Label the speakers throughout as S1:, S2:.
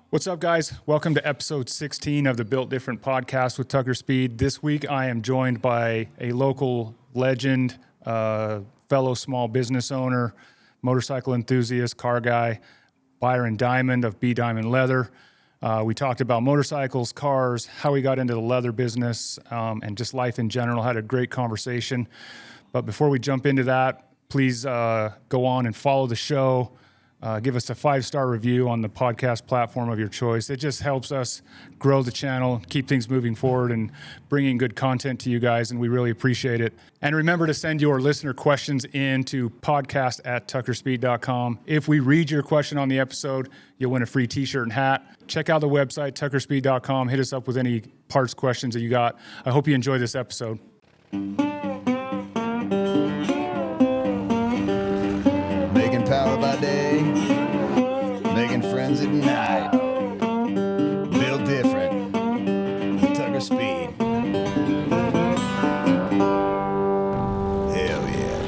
S1: What's up, guys? Welcome to episode 16 of the Built Different podcast with Tucker Speed. This week, I am joined by a local legend, fellow small business owner, motorcycle enthusiast, car guy, Byron Diamond of BDiamond Leather. We talked about motorcycles, cars, how he got into the leather business, and just life in general. Had a great conversation. But before we jump into that, please go on and follow the show. Give us a 5-star review on the podcast platform of your choice. It just helps us grow the channel, keep things moving forward, and bringing good content to you guys, and we really appreciate it. And remember to send your listener questions in to podcast@tuckerspeed.com. If we read your question on the episode, you'll win a free t-shirt and hat. Check out the website, tuckerspeed.com. Hit us up with any parts questions that you got. I hope you enjoy this episode.
S2: Making power by day, making friends at night. Built different, Tucker Speed. Hell yeah,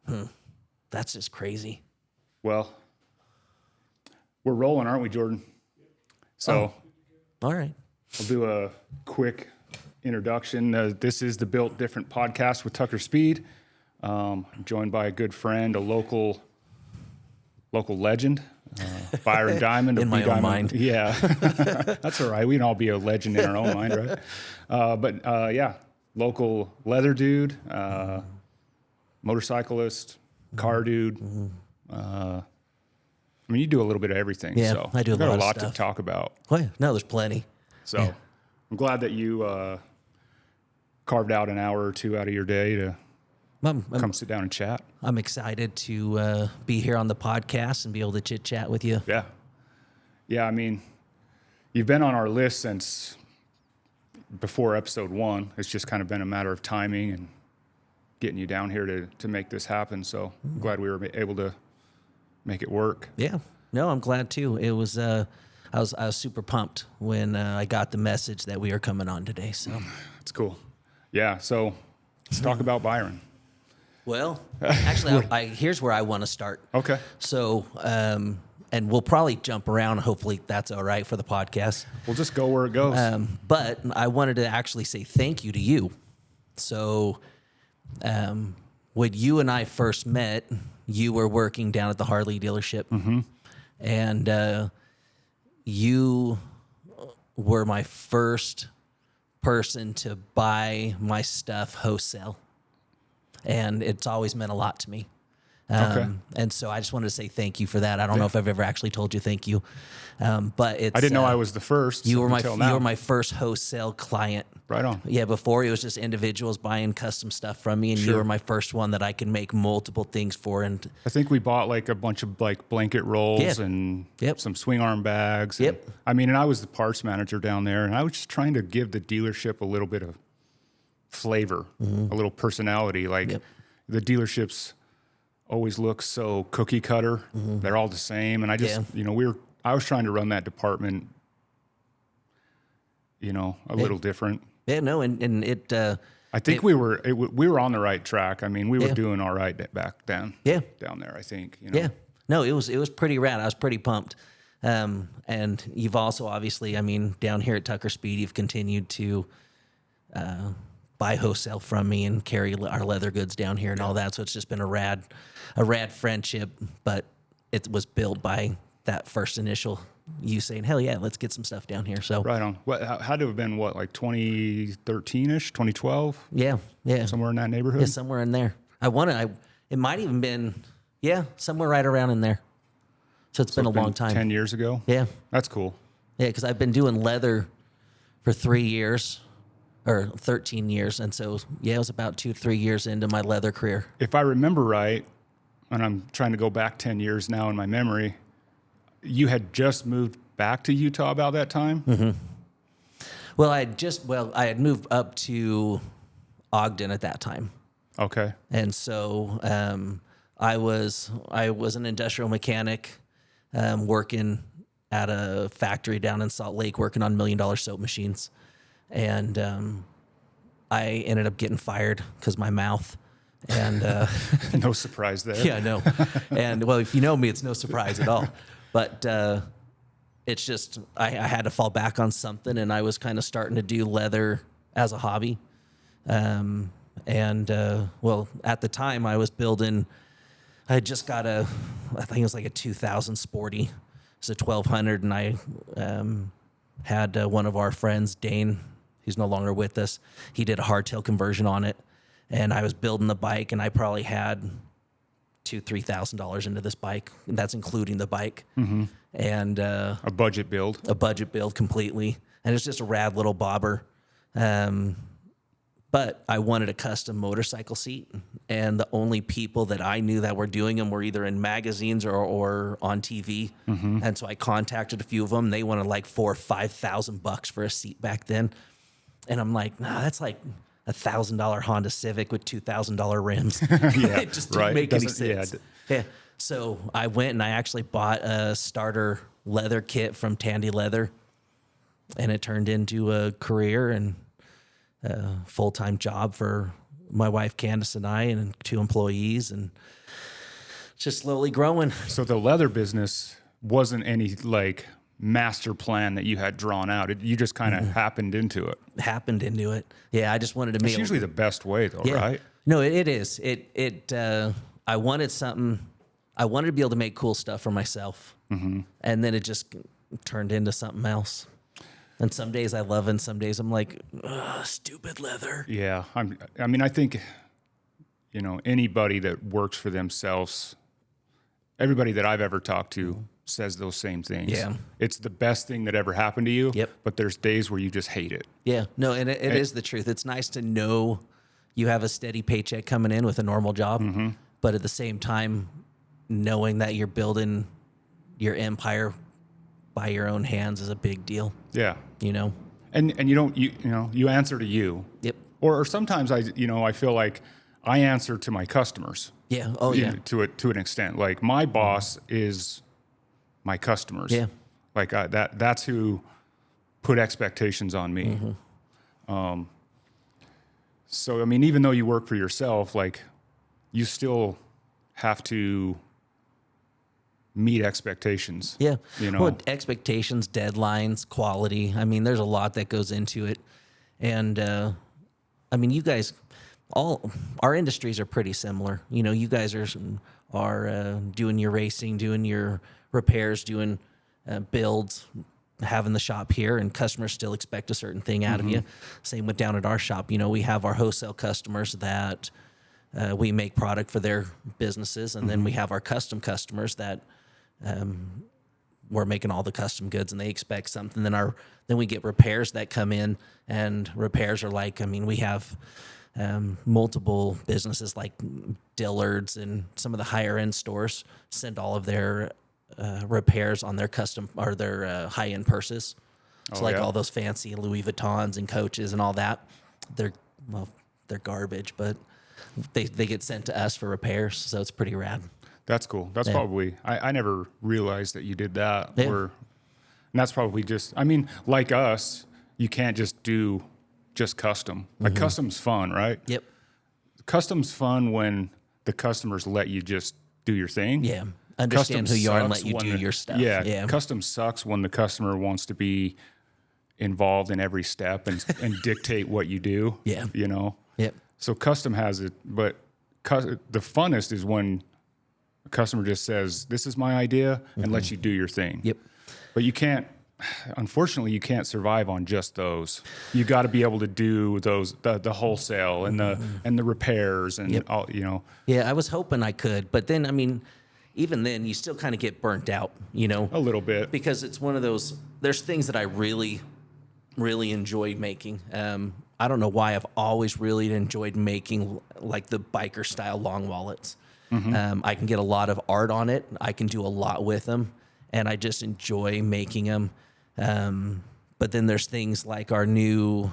S2: brother.
S3: That's just crazy.
S1: Well, we're rolling, aren't we, Jordan? So,
S3: All right.
S1: I'll do a quick introduction. This is the Built Different podcast with Tucker Speed. I'm joined by a good friend, a local legend, Byron Diamond.
S3: In my own mind.
S1: Yeah, that's all right. We can all be a legend in our own mind, right? But local leather dude, motorcyclist, car dude. I mean, you do a little bit of everything.
S3: Yeah,
S1: so
S3: I do a
S1: got
S3: lot of
S1: a lot
S3: stuff.
S1: to talk about.
S3: Well, yeah, no, there's plenty.
S1: So I'm glad that you carved out an hour or two out of your day to come sit down and chat.
S3: I'm excited to be here on the podcast and be able to chit chat with you.
S1: Yeah. Yeah, I mean, you've been on our list since before episode 1. It's just kind of been a matter of timing and getting you down here to make this happen. So I'm glad we were able to make it work.
S3: Yeah. No, I'm glad too. It was I was super pumped when I got the message that we are coming on today. So
S1: It's cool. Yeah, so let's talk about Byron.
S3: well, actually, here's where I want to start.
S1: Okay.
S3: So, and we'll probably jump around. Hopefully, that's all right for the podcast.
S1: We'll just go where it goes.
S3: But I wanted to actually say thank you to you. So, when you and I first met, you were working down at the Harley dealership, and you were my first person to buy my stuff wholesale, and it's always meant a lot to me.
S1: Okay.
S3: And so I just wanted to say thank you for that. I don't know if I've ever actually told you thank you, but it's.
S1: I didn't know I was the first.
S3: You were
S1: until now.
S3: you were my first wholesale client.
S1: Right on.
S3: Yeah, before it was just individuals buying custom stuff from me, and you
S1: Sure.
S3: were my first one that I can make multiple things for. And
S1: I think we bought like a bunch of like blanket rolls
S3: Yeah.
S1: and
S3: Yep.
S1: some swing arm bags.
S3: Yep.
S1: And, I mean, and I was the parts manager down there, and I was just trying to give the dealership a little bit of flavor, a little personality. Like
S3: Yep.
S1: the dealerships always look so cookie cutter. They're all the same. And I just, I was trying to run that department, a little different.
S3: yeah, no, and it.
S1: I think we were on the right track. I mean, we were
S3: Yeah.
S1: down right back then.
S3: Yeah.
S1: Down there, I think.
S3: Yeah, no, it was pretty rad. I was pretty pumped. And you've also obviously, I mean, down here at Tucker Speed, you've continued to buy wholesale from me and carry our leather goods down here and all that. So it's just been a rad friendship. But it was built by that first initial you saying, "Hell yeah, let's get some stuff down here." So
S1: Right on. What had to have been like 2013-ish, 2012,
S3: yeah,
S1: somewhere in that neighborhood.
S3: yeah, somewhere in there. It might even been somewhere right around in there. So it's been a long time.
S1: 10 years ago.
S3: Yeah.
S1: That's cool.
S3: Yeah, because I've been doing leather for 3 years or 13 years. And so, it was about 2-3 years into my leather career.
S1: If I remember right, and I'm trying to go back 10 years now in my memory, you had just moved back to Utah about that time?
S3: Mm-hmm. Well, I had moved up to Ogden at that time.
S1: Okay.
S3: And so I was an industrial mechanic working at a factory down in Salt Lake working on $1 million soap machines. And I ended up getting fired because my mouth. And
S1: no surprise there.
S3: yeah, no. And well, if you know me, it's no surprise at all. But it's just I had to fall back on something, and I was kind of starting to do leather as a hobby. Well, at the time I was building. I had just got I think it was like a 2000 Sporty. It's a 1200, and I had one of our friends, Dane, who's no longer with us. He did a hardtail conversion on it, and I was building the bike, and I probably had $2,000-$3,000 into this bike, and that's including the bike. And
S1: A budget build.
S3: a budget build completely, and it's just a rad little bobber. But I wanted a custom motorcycle seat, and the only people that I knew that were doing them were either in magazines or on TV. And so I contacted a few of them. They wanted like $4,000 or $5,000 for a seat back then, and I'm like, nah, that's like $1,000 Honda Civic with $2,000 rims.
S1: Yeah,
S3: It just didn't
S1: right.
S3: make any
S1: Doesn't- yeah,
S3: sense. Yeah. So I went and I actually bought a starter leather kit from Tandy Leather, and it turned into a career and a full-time job for my wife Candace and I, and 2 employees, and it's just slowly growing.
S1: So the leather business wasn't any like master plan that you had drawn out. You just kind of happened into it.
S3: Happened into it. Yeah, I just wanted to make
S1: It's usually the best way though,
S3: yeah.
S1: right?
S3: No, it is. I wanted something. I wanted to be able to make cool stuff for myself, and then it just turned into something else. And some days I love it, and some days I'm like, ugh, stupid leather.
S1: Yeah. I think, anybody that works for themselves, everybody that I've ever talked to says those same things.
S3: Yeah.
S1: It's the best thing that ever happened to you.
S3: Yep.
S1: But there's days where you just hate it.
S3: Yeah, no, and it is the truth. It's nice to know you have a steady paycheck coming in with a normal job, but at the same time, knowing that you're building your empire by your own hands is a big deal.
S1: Yeah.
S3: And
S1: And you answer to you.
S3: yep,
S1: Or sometimes I feel like I answer to my customers.
S3: yeah, oh
S1: you
S3: yeah,
S1: know, to an extent. Like my boss is my customers.
S3: Yeah.
S1: Like that's who put expectations on me. So even though you work for yourself, like you still have to meet expectations.
S3: yeah.
S1: You
S3: Well, expectations, deadlines, quality. There's a lot that goes into it, and you guys, all our industries are pretty similar. You guys are doing your racing, doing your repairs, doing builds, having the shop here, and customers still expect a certain thing out of you. Same with down at our shop. We have our wholesale customers that we make product for their businesses, and then we have our custom customers that we're making all the custom goods, and they expect something. Then we get repairs that come in, and repairs are like, we have multiple businesses like Dillard's and some of the higher end stores send all of their repairs on their custom or their high end purses. So
S1: Oh, yeah.
S3: all those fancy Louis Vuittons and Coaches and all that, they're garbage, but they get sent to us for repairs. So it's pretty rad.
S1: That's cool. That's probably, I never realized that you did that.
S3: Yeah.
S1: And that's probably just, like us, you can't just do just custom. Like custom's fun, right?
S3: Yep.
S1: Custom's fun when the customers let you just do your thing.
S3: Yeah. Understand who you are and let
S1: sucks
S3: you
S1: when
S3: do your stuff.
S1: Yeah.
S3: Yeah.
S1: Custom sucks when the customer wants to be involved in every step and dictate what you do.
S3: Yeah. Yep.
S1: So custom has it, but the funnest is when a customer just says, "This is my idea," and lets you do your thing.
S3: Yep.
S1: But unfortunately, you can't survive on just those. You got to be able to do those, the wholesale and the repairs and all.
S3: Yeah, I was hoping I could, but then even then, you still kind of get burnt out.
S1: A little bit.
S3: Because it's one of those. There's things that I really, really enjoy making. I don't know why I've always really enjoyed making like the biker style long wallets. I can get a lot of art on it. I can do a lot with them, and I just enjoy making them. But then there's things like our new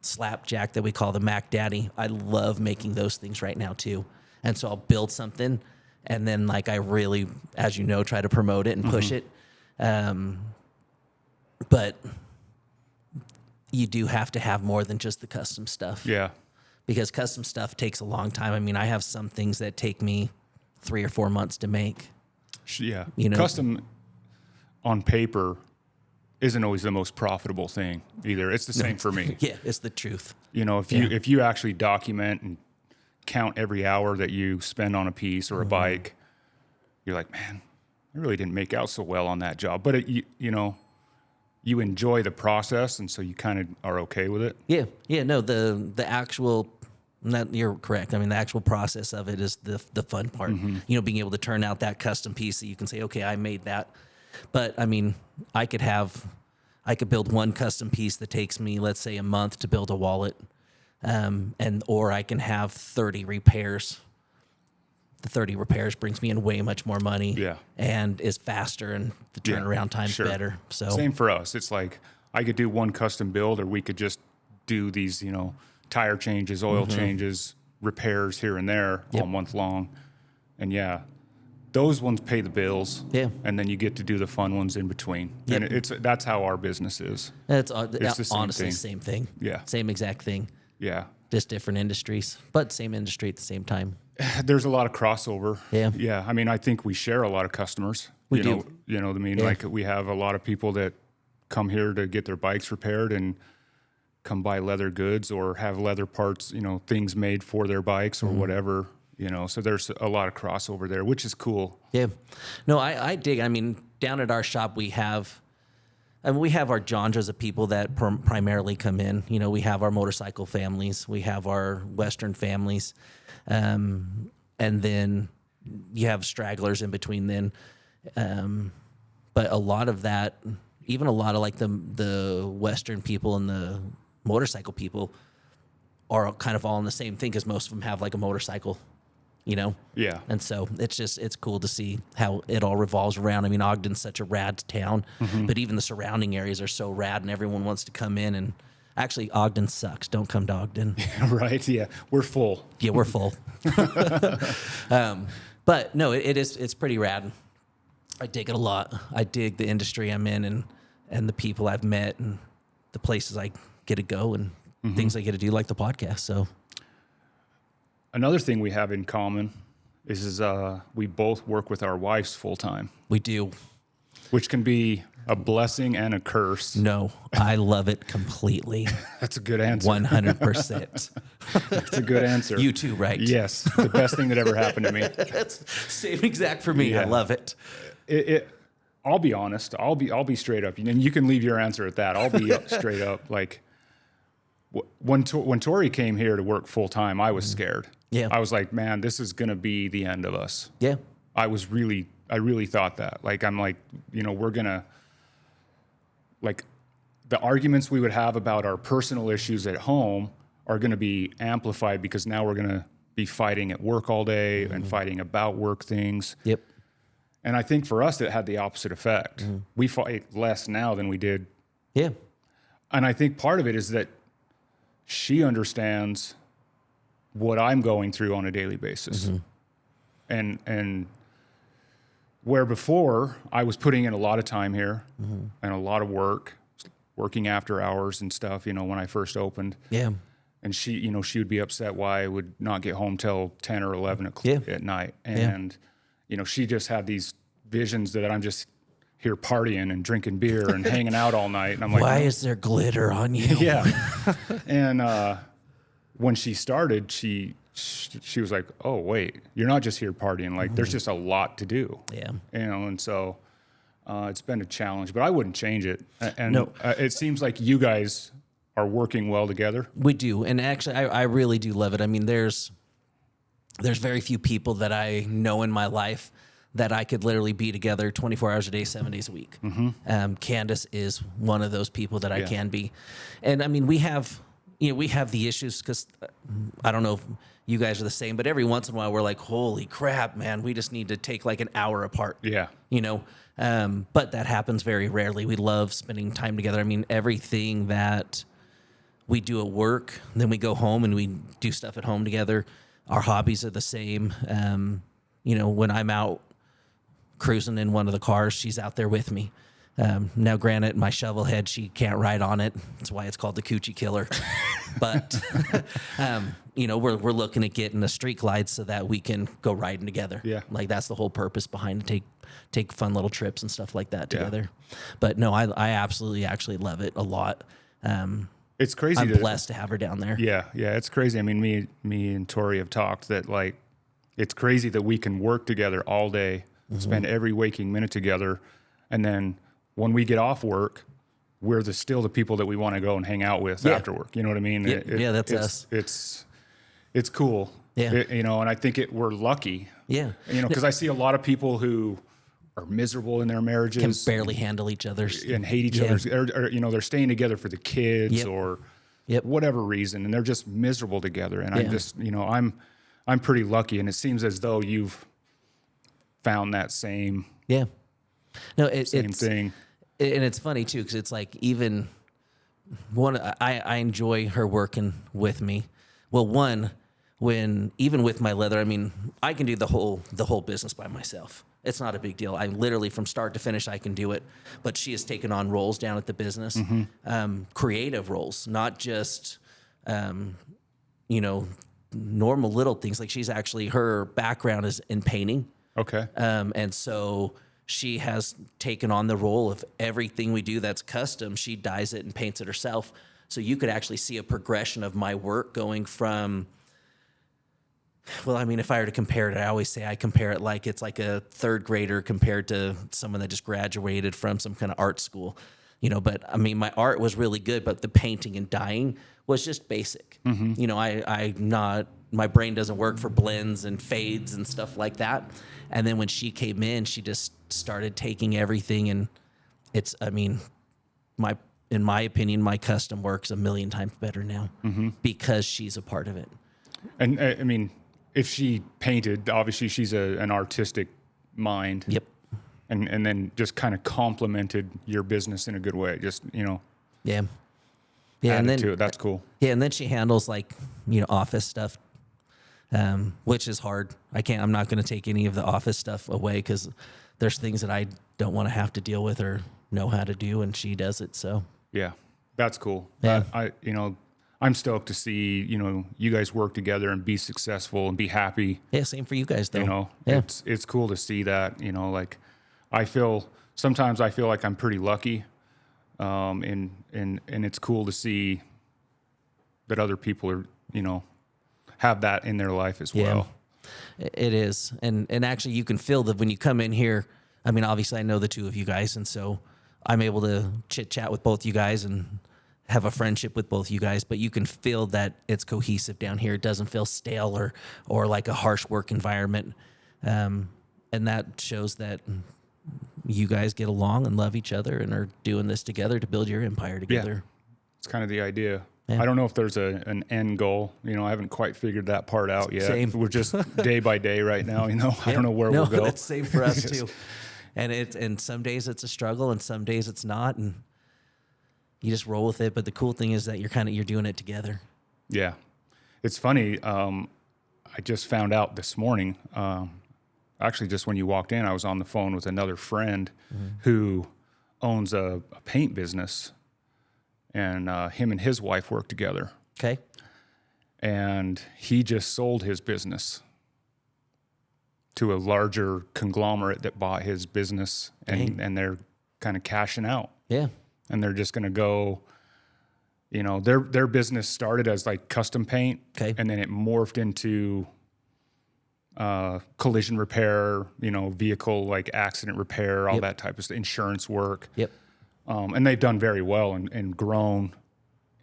S3: slapjack that we call the Mac Daddy. I love making those things right now too. And so I'll build something, and then like I really, as you know, try to promote it and push it. But you do have to have more than just the custom stuff.
S1: Yeah.
S3: Because custom stuff takes a long time. I have some things that take me 3 or 4 months to make.
S1: Yeah.
S3: You know?
S1: Custom on paper isn't always the most profitable thing either. It's the same for me.
S3: Yeah, it's the truth.
S1: You know, if you actually document and count every hour that you spend on a piece or a bike, you're like, man, I really didn't make out so well on that job. But you know, you enjoy the process, and so you kind of are okay with it.
S3: Yeah. No, the actual. You're correct. I mean, the actual process of it is the fun part. You know, being able to turn out that custom piece that you can say, okay, I made that. But I mean, I could build one custom piece that takes me, let's say, a month to build a wallet, or I can have 30 repairs. The 30 repairs brings me in way much more money.
S1: Yeah.
S3: And is faster, and the turnaround time's better. So
S1: same for us. It's like I could do one custom build, or we could just do these, you know, tire changes, oil changes, repairs here and there all month long. And yeah, those ones pay the bills. Yeah. And then you get to do the fun ones in between. Yep. And that's how our business is.
S3: It's
S1: the same
S3: honestly
S1: thing.
S3: Same thing.
S1: Yeah.
S3: Same exact thing.
S1: Yeah.
S3: Just different industries, but same industry at the same time.
S1: There's a lot of crossover.
S3: Yeah.
S1: Yeah. I mean, I think we share a lot of customers.
S3: We
S1: you
S3: do.
S1: know, you know what I mean? Like we have a lot of people that come here to get their bikes repaired and come buy leather goods or have leather parts, you know, things made for their bikes or whatever, you know. So there's a lot of crossover there, which is cool.
S3: Yeah. No, I dig. I mean, down at our shop, we have our genres of people that primarily come in. You know, we have our motorcycle families, we have our Western families, and then you have stragglers in between then. But a lot of that, even a lot of like the Western people and the motorcycle people are kind of all in the same thing, because most of them have like a motorcycle, you know?
S1: Yeah.
S3: And so it's cool to see how it all revolves around. I mean, Ogden's such a rad town, but even the surrounding areas are so rad, and everyone wants to come in. And actually, Ogden sucks. Don't come to Ogden.
S1: Right. Yeah. We're full.
S3: Yeah, we're full. But no, it's pretty rad. I dig it a lot. I dig the industry I'm in, and the people I've met, and the places I get to go, and things I get to do, like the podcast. So
S1: another thing we have in common is we both work with our wives full time.
S3: We do.
S1: Which can be a blessing and a curse.
S3: No, I love it completely.
S1: That's a good answer.
S3: 100%.
S1: That's a good answer.
S3: You too, right?
S1: Yes. The best thing that ever happened to me.
S3: That's same exact for me.
S1: Yeah.
S3: I love it.
S1: I'll be honest. I'll be straight up. And you can leave your answer at that. I'll be straight up. Like when Tori came here to work full time, I was scared.
S3: Yeah.
S1: I was like, man, this is going to be the end of us.
S3: Yeah.
S1: I really thought that. Like, I'm like, you know, we're going to, like, the arguments we would have about our personal issues at home are going to be amplified, because now we're going to be fighting at work all day and fighting about work things.
S3: Yep.
S1: And I think for us, it had the opposite effect. We fight less now than we did.
S3: Yeah.
S1: And I think part of it is that she understands what I'm going through on a daily basis. And where before I was putting in a lot of time here and a lot of work, working after hours and stuff, you know, when I first opened.
S3: Yeah.
S1: And she, you know, she would be upset why I would not get home till 10 or 11 o'clock at night. And, you know, she just had these visions that I'm just here partying and drinking beer and hanging out all night. And I'm like,
S3: why is there glitter on you?
S1: Yeah. And when she started, she was like, oh, wait, you're not just here partying. Like, there's just a lot to do.
S3: Yeah.
S1: You know, and so it's been a challenge, but I wouldn't change it. And
S3: No.
S1: It seems like you guys are working well together.
S3: We do. And actually, I really do love it. I mean, there's very few people that I know in my life that I could literally be together 24 hours a day, 7 days a week. Candace is one of those people that I can be. And I mean, we have the issues, because I don't know if you guys are the same, but every once in a while we're like, holy crap, man, we just need to take like an hour apart.
S1: Yeah.
S3: You know, but that happens very rarely. We love spending time together. I mean, everything that we do at work, then we go home and we do stuff at home together. Our hobbies are the same. You know, when I'm out cruising in one of the cars, she's out there with me. Now, granted, my shovel head, she can't ride on it. That's why it's called the Coochie Killer. But we're looking at getting a street glide so that we can go riding together.
S1: Yeah.
S3: Like that's the whole purpose behind take fun little trips and stuff like that together. But no, I absolutely actually love it a lot.
S1: It's crazy.
S3: I'm blessed to have her down there.
S1: Yeah, it's crazy. I mean, me and Tori have talked that like it's crazy that we can work together all day, spend every waking minute together, and then when we get off work, we're still the people that we want to go and hang out with after work. You know what I mean?
S3: Yeah, that's us.
S1: It's cool.
S3: Yeah.
S1: And I think we're lucky.
S3: Yeah.
S1: Because I see a lot of people who are miserable in their marriages,
S3: Can barely handle each other's.
S1: and hate each other's, or they're staying together for the kids or whatever reason, and they're just miserable together. And I just, I'm pretty lucky, and it seems as though you've found that same
S3: No,
S1: same thing.
S3: And it's funny too, because it's like even I enjoy her working with me. Well, even with my leather, I mean, I can do the whole business by myself. It's not a big deal. I literally from start to finish, I can do it. But she has taken on roles down at the business, creative roles, not just, normal little things. Like her background is in painting.
S1: Okay.
S3: And so she has taken on the role of everything we do that's custom. She dyes it and paints it herself. So you could actually see a progression of my work going from, well, I mean, if I were to compare it, I always say I compare it like it's like a third grader compared to someone that just graduated from some kind of art school, but I mean, my art was really good, but the painting and dyeing was just basic. My brain doesn't work for blends and fades and stuff like that. And then when she came in, she just started taking everything, and in my opinion, my custom work's a million times better now because she's a part of it.
S1: And I mean, if she painted, obviously she's an artistic mind.
S3: Yep.
S1: And then just kind of complemented your business in a good way. Just,
S3: Yeah.
S1: added
S3: And then
S1: to it. That's cool.
S3: Yeah, and then she handles office stuff, which is hard. I'm not going to take any of the office stuff away because there's things that I don't want to have to deal with or know how to do, and she does it. So
S1: Yeah, that's cool.
S3: Yeah.
S1: I'm stoked to see, you guys work together and be successful and be happy.
S3: yeah, same for you guys though.
S1: Yeah. It's cool to see that, like sometimes I feel like I'm pretty lucky. And it's cool to see that other people are, have that in their life as well.
S3: It is. And actually you can feel that when you come in here. I mean, obviously I know the two of you guys, and so I'm able to chit chat with both you guys and have a friendship with both you guys, but you can feel that it's cohesive down here. It doesn't feel stale or like a harsh work environment. And that shows that you guys get along and love each other and are doing this together to build your empire together.
S1: It's kind of the idea.
S3: Yeah.
S1: I don't know if there's an end goal. I haven't quite figured that part out yet.
S3: Same.
S1: We're just day by day right now. I don't know where we'll go.
S3: That's same for us too. And some days it's a struggle and some days it's not. And you just roll with it. But the cool thing is that you're doing it together.
S1: Yeah. It's funny. I just found out this morning, actually just when you walked in, I was on the phone with another friend who owns a paint business, and him and his wife work together.
S3: Okay.
S1: And he just sold his business to a larger conglomerate that bought his business, and they're kind of cashing out.
S3: Yeah.
S1: And they're just going to go, their business started as like custom paint.
S3: Okay.
S1: And then it morphed into collision repair, vehicle like accident repair, all that type of stuff, insurance work.
S3: Yep.
S1: And they've done very well and grown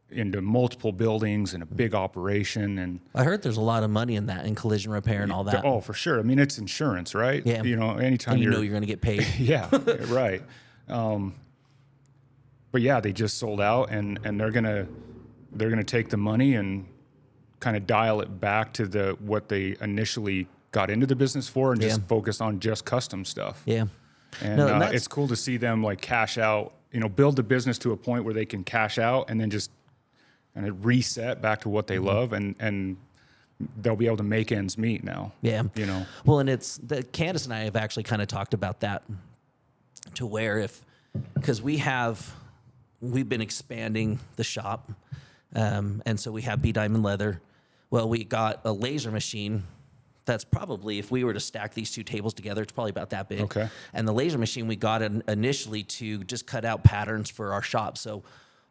S1: into multiple buildings and a big operation. And
S3: I heard there's a lot of money in that, in collision repair and all that.
S1: Oh, for sure. I mean, it's insurance, right?
S3: Yeah.
S1: Anytime
S3: and you know you're going to get paid.
S1: Yeah, right. But yeah, they just sold out, and they're gonna take the money and kind of dial it back to what they initially got into the business for, and just focus on just custom stuff.
S3: Yeah.
S1: And it's cool to see them like cash out, build the business to a point where they can cash out and then just kind of reset back to what they love, and they'll be able to make ends meet now.
S3: Yeah. Well, and Candace and I have actually kind of talked about that, to where because we've been expanding the shop. And so we have BDiamond leather. Well, we got a laser machine that's probably, if we were to stack these two tables together, it's probably about that big.
S1: Okay.
S3: And the laser machine we got initially to just cut out patterns for our shop. So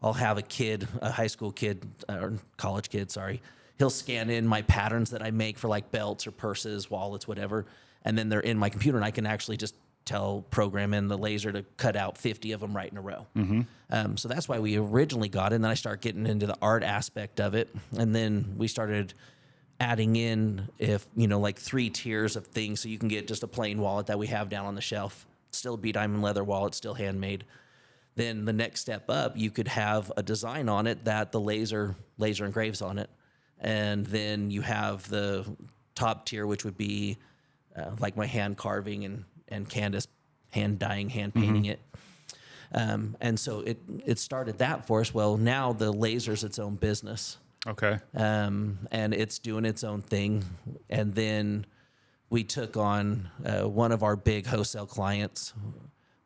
S3: I'll have a high school kid, or college kid, sorry. He'll scan in my patterns that I make for like belts or purses, wallets, whatever. And then they're in my computer, and I can actually just program in the laser to cut out 50 of them right in a row. So that's why we originally got it. And then I start getting into the art aspect of it. And then we started adding in, like 3 tiers of things. So you can get just a plain wallet that we have down on the shelf, still a BDiamond leather wallet, still handmade. Then the next step up, you could have a design on it that the laser engraves on it. And then you have the top tier, which would be like my hand carving and Candace hand dyeing, hand painting it. And so it started that for us. Well, now the laser's its own business.
S1: Okay.
S3: And it's doing its own thing. And then we took on one of our big wholesale clients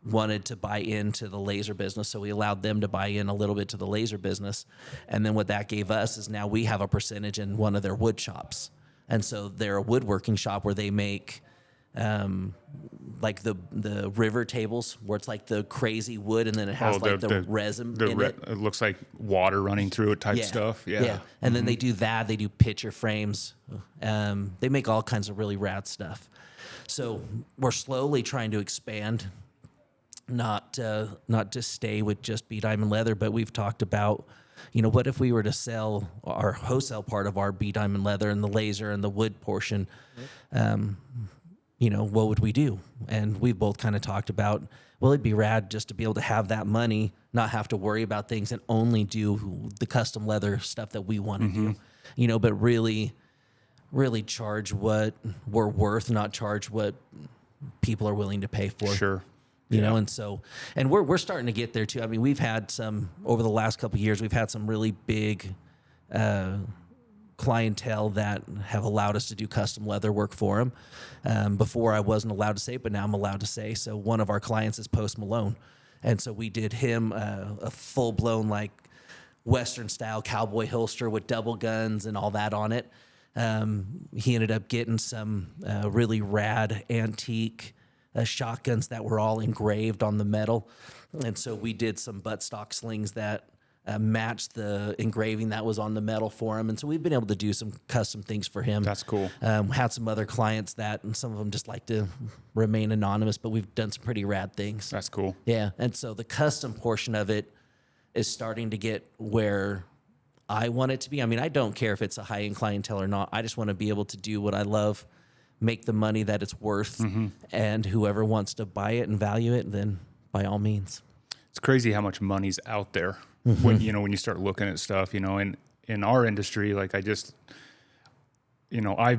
S3: wanted to buy into the laser business. So we allowed them to buy in a little bit to the laser business. And then what that gave us is now we have a percentage in one of their wood shops. And so they're a woodworking shop where they make like the river tables where it's like the crazy wood and then it has the resin in it.
S1: It looks like water running through it type stuff. Yeah.
S3: And then they do that. They do picture frames. They make all kinds of really rad stuff. So we're slowly trying to expand, not to stay with just BDiamond leather, but we've talked about, what if we were to sell our wholesale part of our BDiamond leather and the laser and the wood portion? What would we do? And we've both kind of talked about, well, it'd be rad just to be able to have that money, not have to worry about things and only do the custom leather stuff that we want to do, but really, really charge what we're worth, not charge what people are willing to pay for.
S1: Sure.
S3: You know, and we're starting to get there too. I mean, we've had some over the last couple of years, we've had some really big, clientele that have allowed us to do custom leather work for them. Before I wasn't allowed to say, but now I'm allowed to say. So one of our clients is Post Malone. And so we did him a full blown like Western style cowboy holster with double guns and all that on it. He ended up getting some really rad antique shotguns that were all engraved on the metal. And so we did some buttstock slings that matched the engraving that was on the metal for him. And so we've been able to do some custom things for him.
S1: That's cool.
S3: Had some other clients that, and some of them just like to remain anonymous, but we've done some pretty rad things.
S1: That's cool.
S3: Yeah. And so the custom portion of it is starting to get where I want it to be. I mean, I don't care if it's a high-end clientele or not. I just want to be able to do what I love, make the money that it's worth, and whoever wants to buy it and value it, then by all means.
S1: It's crazy how much money's out there when you start looking at stuff, in our industry. Like I've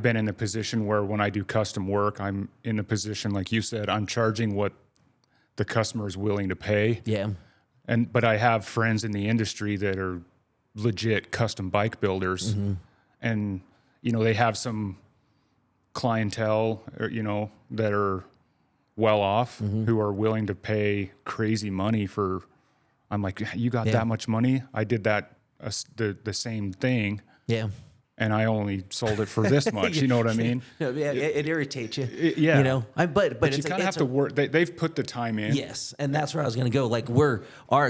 S1: been in a position where when I do custom work, I'm in a position, like you said, I'm charging what the customer is willing to pay.
S3: Yeah.
S1: But I have friends in the industry that are legit custom bike builders, and they have some clientele, that are well off, who are willing to pay crazy money for. I'm like, you got that much money? I did that the same thing.
S3: Yeah.
S1: And I only sold it for this much. You know what I mean?
S3: No, yeah, it irritates you.
S1: Yeah.
S3: But
S1: you kind of have to work. They've put the time in.
S3: Yes, and that's where I was going to go. Like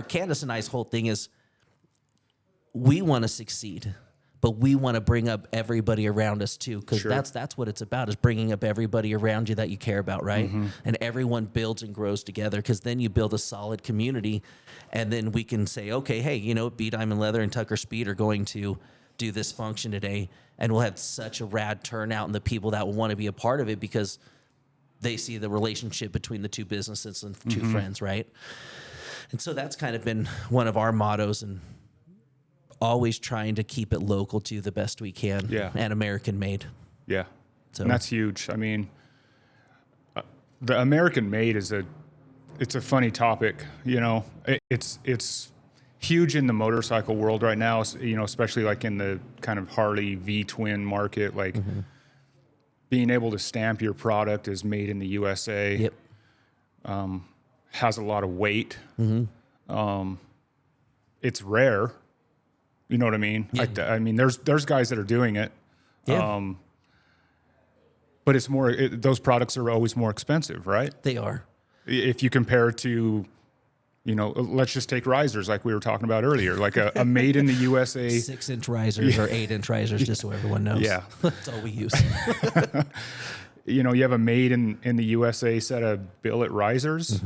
S3: Candace and I's whole thing is, we want to succeed, but we want to bring up everybody around us too, because that's what it's about, is bringing up everybody around you that you care about, right? And everyone builds and grows together, because then you build a solid community, and then we can say, okay, hey, BDiamond Leather and Tucker Speed are going to do this function today, and we'll have such a rad turnout, and the people that will want to be a part of it because they see the relationship between the two businesses and two friends, right? And so that's kind of been one of our mottos, and always trying to keep it local to the best we can, and American made.
S1: Yeah, so. And that's huge. I mean, the American made it's a funny topic. It's huge in the motorcycle world right now. Especially like in the kind of Harley V-twin market, like being able to stamp your product as made in the USA. Yep. Has a lot of weight. It's rare. You know what I mean?
S3: Yeah.
S1: I mean, there's guys that are doing it,
S3: Yeah.
S1: But it's more, those products are always more expensive, right?
S3: They are.
S1: If you compare it to, let's just take risers like we were talking about earlier, like a made in the USA.
S3: 6-inch risers or 8-inch risers, just so everyone knows.
S1: Yeah.
S3: That's all we use.
S1: You have a made in the USA set of billet risers.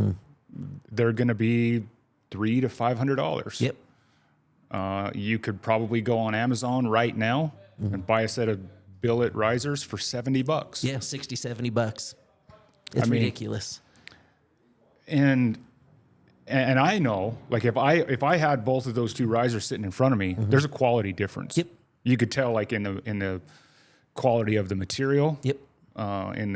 S1: They're going to be $300 to $500.
S3: Yep.
S1: You could probably go on Amazon right now and buy a set of billet risers for $70.
S3: Yeah, $60-$70. It's ridiculous.
S1: And I know, like if I had both of those two risers sitting in front of me, there's a quality difference.
S3: Yep.
S1: You could tell, like in the quality of the material.
S3: Yep.
S1: In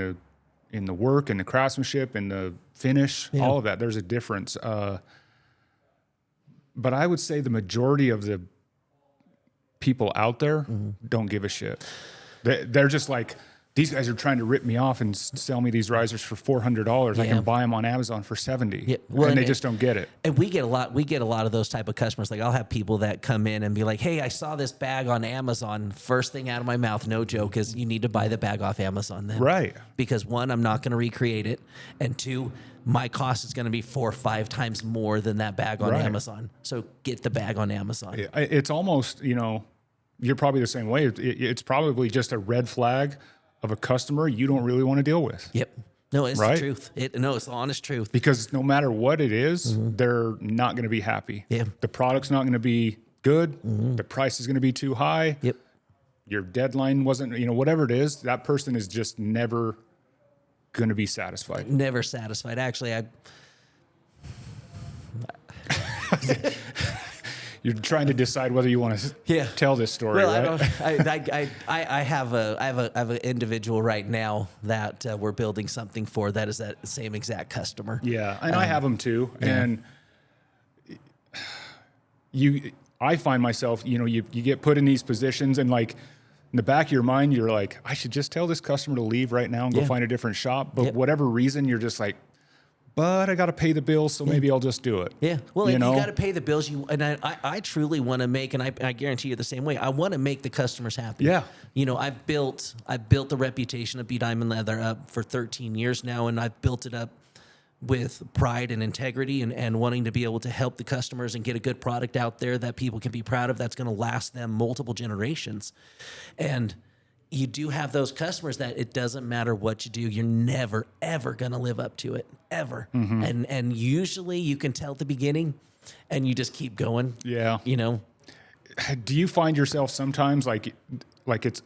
S1: the work and the craftsmanship and the finish, all of that, there's a difference. But I would say the majority of the people out there don't give a shit. They're just like, these guys are trying to rip me off and sell me these risers for $400. I can buy them on Amazon for $70.
S3: Yeah. Well,
S1: and they just don't get it.
S3: And we get a lot of those type of customers. Like I'll have people that come in and be like, "Hey, I saw this bag on Amazon." First thing out of my mouth, no joke, is you need to buy the bag off Amazon then.
S1: Right.
S3: Because one, I'm not going to recreate it, and two, my cost is going to be 4 or 5 times more than that bag on Amazon. So get the bag on Amazon.
S1: It's almost, you're probably the same way. It's probably just a red flag of a customer you don't really want to deal with.
S3: Yep. No, it's the truth. It's the honest truth.
S1: Because no matter what it is, they're not going to be happy.
S3: Yeah.
S1: The product's not going to be good. The price is going to be too high.
S3: Yep.
S1: Your deadline wasn't, whatever it is, that person is just never going to be satisfied.
S3: Never satisfied. Actually,
S1: You're trying to decide whether you want to tell this story,
S3: well,
S1: right?
S3: I have an individual right now that we're building something for that is that same exact customer.
S1: Yeah, and I have them too. And I find myself, you get put in these positions and like in the back of your mind, you're like, I should just tell this customer to leave right now and go find a different shop. But whatever reason, you're just like, but I got to pay the bills, so maybe I'll just do it.
S3: Yeah. Well, you got to pay the bills. I truly want to make, and I guarantee you the same way. I want to make the customers happy.
S1: Yeah.
S3: I've built the reputation of BDiamond Leather up for 13 years now, and I've built it up with pride and integrity and wanting to be able to help the customers and get a good product out there that people can be proud of that's going to last them multiple generations. And you do have those customers that it doesn't matter what you do, you're never, ever going to live up to it, ever. And usually you can tell at the beginning and you just keep going.
S1: Yeah. Do you find yourself sometimes like it's,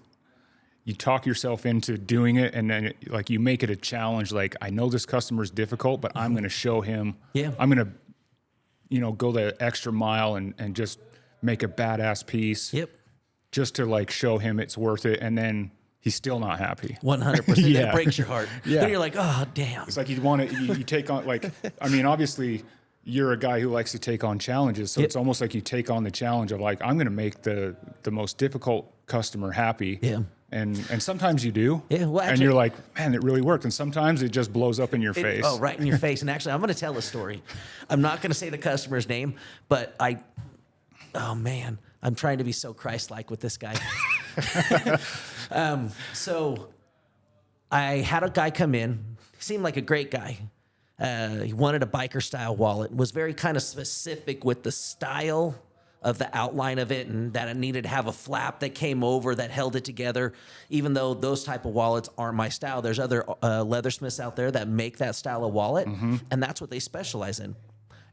S1: you talk yourself into doing it and then like you make it a challenge. Like, I know this customer is difficult, but I'm going to show him, I'm going to, go the extra mile and just make a badass piece.
S3: Yep.
S1: Just to like show him it's worth it, and then he's still not happy.
S3: 100%. That breaks your heart.
S1: Yeah.
S3: Then you're like, oh damn.
S1: It's like you want to you take on, like, I mean, obviously you're a guy who likes to take on challenges, so it's almost like you take on the challenge of like, I'm going to make the most difficult customer happy.
S3: Yeah.
S1: And sometimes you do.
S3: Yeah. Well, actually,
S1: and you're like, man, it really worked. And sometimes it just blows up in your face.
S3: Oh, right in your face. And actually, I'm going to tell a story. I'm not going to say the customer's name, but oh man, I'm trying to be so Christ-like with this guy. So I had a guy come in. He seemed like a great guy. He wanted a biker style wallet. Was very kind of specific with the style of the outline of it, and that it needed to have a flap that came over that held it together. Even though those type of wallets aren't my style, there's other leathersmiths out there that make that style of wallet, and that's what they specialize in.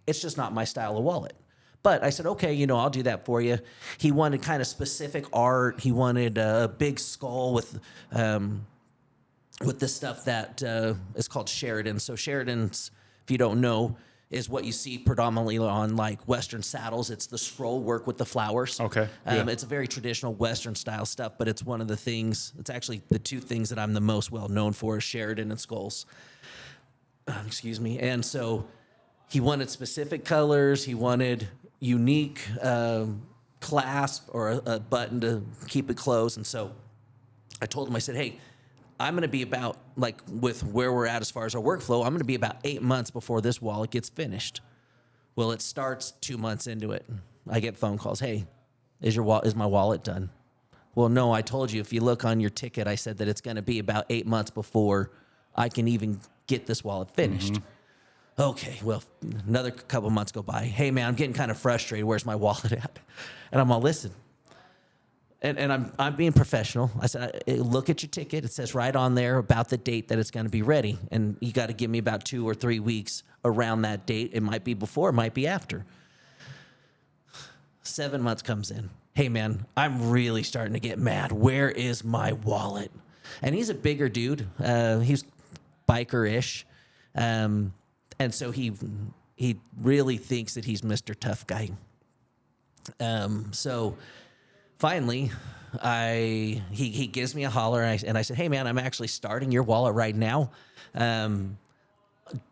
S3: It's just not my style of wallet. But I said, okay, I'll do that for you. He wanted kind of specific art. He wanted a big skull with this stuff that is called Sheridan. So Sheridan's, if you don't know, is what you see predominantly on like Western saddles. It's the scroll work with the flowers.
S1: Okay.
S3: It's a very traditional Western style stuff, but it's one of the things, it's actually the two things that I'm the most well known for is Sheridan and skulls. Excuse me. And so he wanted specific colors. He wanted unique clasp or a button to keep it closed. And so I told him, I said, hey, I'm going to be about, like, with where we're at as far as our workflow, I'm going to be about 8 months before this wallet gets finished. Well, it starts 2 months into it. I get phone calls. Hey, is my wallet done? Well, no, I told you, if you look on your ticket, I said that it's going to be about 8 months before I can even get this wallet finished. Okay, well, another couple months go by. Hey, man, I'm getting kind of frustrated. Where's my wallet at? And I'm all, listen. And I'm being professional. I said, look at your ticket. It says right on there about the date that it's going to be ready. And you got to give me about 2 or 3 weeks around that date. It might be before, it might be after. 7 months comes in. Hey, man, I'm really starting to get mad. Where is my wallet? And he's a bigger dude. He's biker-ish. And so he really thinks that he's Mr. Tough Guy. So finally, he gives me a holler, and I said, hey, man, I'm actually starting your wallet right now. And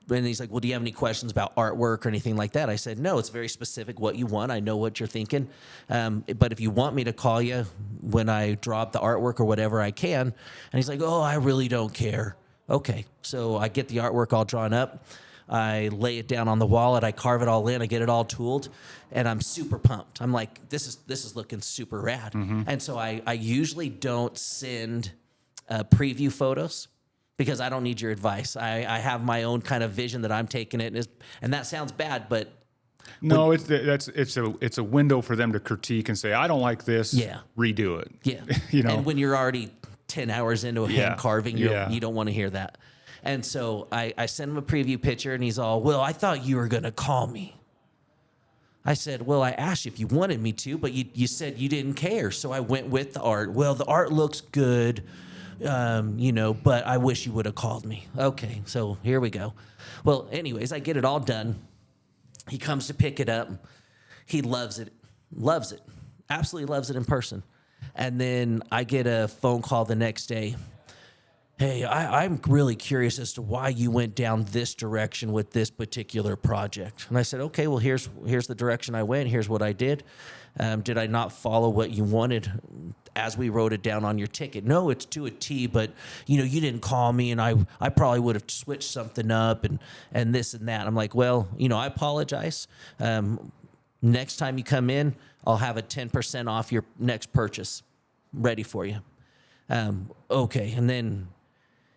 S3: he's like, well, do you have any questions about artwork or anything like that? I said, no, it's very specific what you want. I know what you're thinking. But if you want me to call you when I drop the artwork or whatever, I can. And he's like, oh, I really don't care. Okay. So I get the artwork all drawn up. I lay it down on the wallet. I carve it all in. I get it all tooled. And I'm super pumped. I'm like, this is looking super rad. And so I usually don't send preview photos, because I don't need your advice. I have my own kind of vision that I'm taking it, and that sounds bad, but
S1: no, it's a window for them to critique and say, I don't like this.
S3: Yeah.
S1: Redo it.
S3: yeah.
S1: You know?
S3: And when you're already 10 hours into a hand carving, you don't want to hear that. And so I send him a preview picture, and he's all, well, I thought you were going to call me. I said, well, I asked you if you wanted me to, but you said you didn't care. So I went with the art. Well, the art looks good. But I wish you would have called me. Okay, so here we go. Well, anyways, I get it all done. He comes to pick it up. He loves it, absolutely loves it in person. And then I get a phone call the next day. Hey, I'm really curious as to why you went down this direction with this particular project. And I said, okay, well, here's the direction I went. Here's what I did. Did I not follow what you wanted as we wrote it down on your ticket? No, it's to a T, but you didn't call me, and I probably would have switched something up and this and that. I'm like, well, I apologize. Next time you come in, I'll have a 10% off your next purchase ready for you. Okay, and then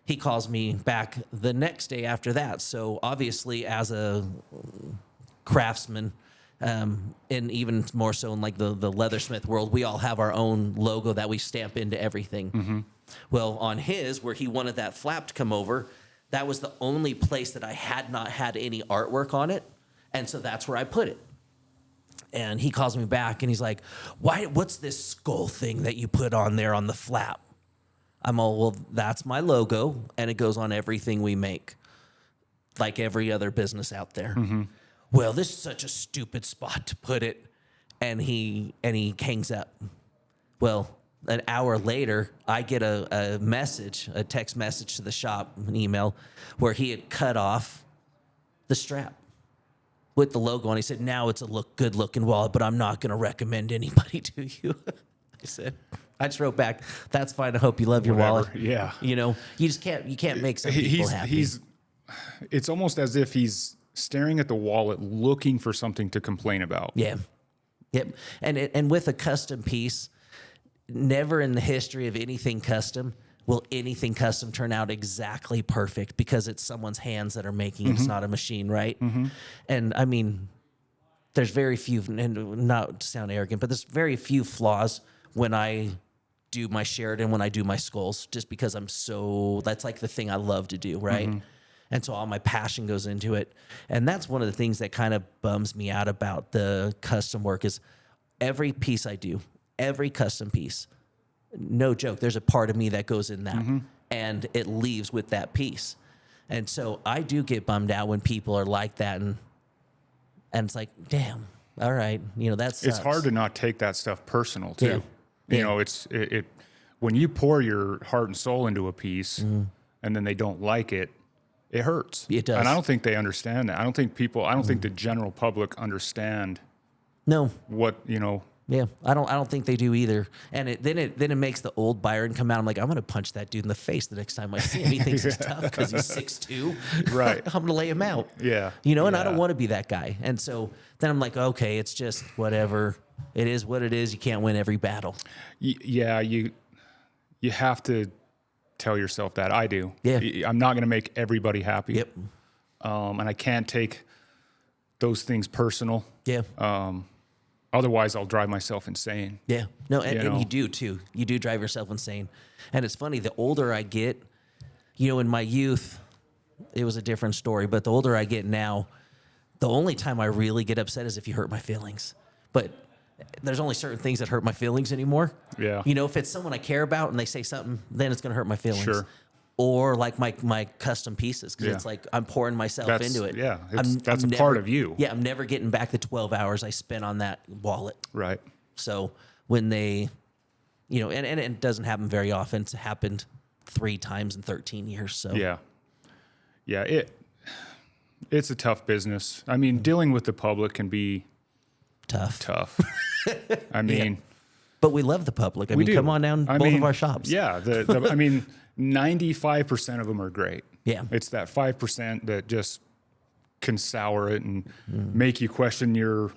S3: he calls me back the next day after that. So obviously, as a craftsman, and even more so in like the leathersmith world, we all have our own logo that we stamp into everything. Well, on his, where he wanted that flap to come over, that was the only place that I had not had any artwork on it. And so that's where I put it. And he calls me back, and he's like, what's this skull thing that you put on there on the flap? I'm all, well, that's my logo, and it goes on everything we make, like every other business out there. Well, this is such a stupid spot to put it. And he hangs up. Well, an hour later, I get a text message to the shop, an email, where he had cut off the strap with the logo on. He said, now it's a good looking wallet, but I'm not going to recommend anybody to you. I just wrote back, that's fine. I hope you love your wallet.
S1: Yeah.
S3: You just can't make some people happy.
S1: It's almost as if he's staring at the wallet looking for something to complain about.
S3: Yeah. Yep. And with a custom piece, never in the history of anything custom will anything custom turn out exactly perfect, because it's someone's hands that are making it. It's not a machine, right? And I mean, there's very few, and not to sound arrogant, but there's very few flaws when I do my Sheridan, when I do my skulls, just because that's like the thing I love to do, right? And so all my passion goes into it. And that's one of the things that kind of bums me out about the custom work is every piece I do, every custom piece, no joke, there's a part of me that goes in that, and it leaves with that piece. And so I do get bummed out when people are like that, and it's like, damn, all right, that sucks.
S1: It's hard to not take that stuff personal too. It's when you pour your heart and soul into a piece and then they don't like it, it hurts.
S3: It does.
S1: And I don't think they understand that. I don't think the general public understand what.
S3: Yeah, I don't think they do either. And then it makes the old Byron come out. I'm like, I'm gonna punch that dude in the face the next time I see him. He thinks he's tough because he's 6'2".
S1: Right.
S3: I'm gonna lay him out.
S1: Yeah.
S3: And I don't want to be that guy. And so then I'm like, okay, it's just whatever. It is what it is. You can't win every battle.
S1: Yeah, you have to tell yourself that. I do.
S3: Yeah.
S1: I'm not going to make everybody happy.
S3: Yep.
S1: And I can't take those things personal.
S3: Yeah.
S1: Otherwise, I'll drive myself insane.
S3: Yeah. No, and,
S1: You
S3: and
S1: know?
S3: you do too. You do drive yourself insane. And it's funny, the older I get, you know, in my youth, it was a different story. But the older I get now, the only time I really get upset is if you hurt my feelings. But there's only certain things that hurt my feelings anymore.
S1: Yeah.
S3: You know, if it's someone I care about and they say something, then it's going to hurt my feelings.
S1: Sure.
S3: Or like my custom pieces, because
S1: Yeah.
S3: it's like I'm pouring myself
S1: That's-
S3: into it.
S1: yeah,
S3: I'm
S1: that's a
S3: never-
S1: part of you.
S3: Yeah, I'm never getting back the 12 hours I spent on that wallet.
S1: Right.
S3: So when they, you know, and it doesn't happen very often. It's happened 3 times in 13 years. So
S1: Yeah. Yeah. It's a tough business. I mean, dealing with the public can be
S3: tough.
S1: I mean,
S3: But we love the public. I
S1: we
S3: mean,
S1: do.
S3: come on down
S1: I
S3: both
S1: mean,
S3: of our shops.
S1: Yeah. I mean, 95% of them are great.
S3: Yeah.
S1: It's that 5% that just can sour it and make you question your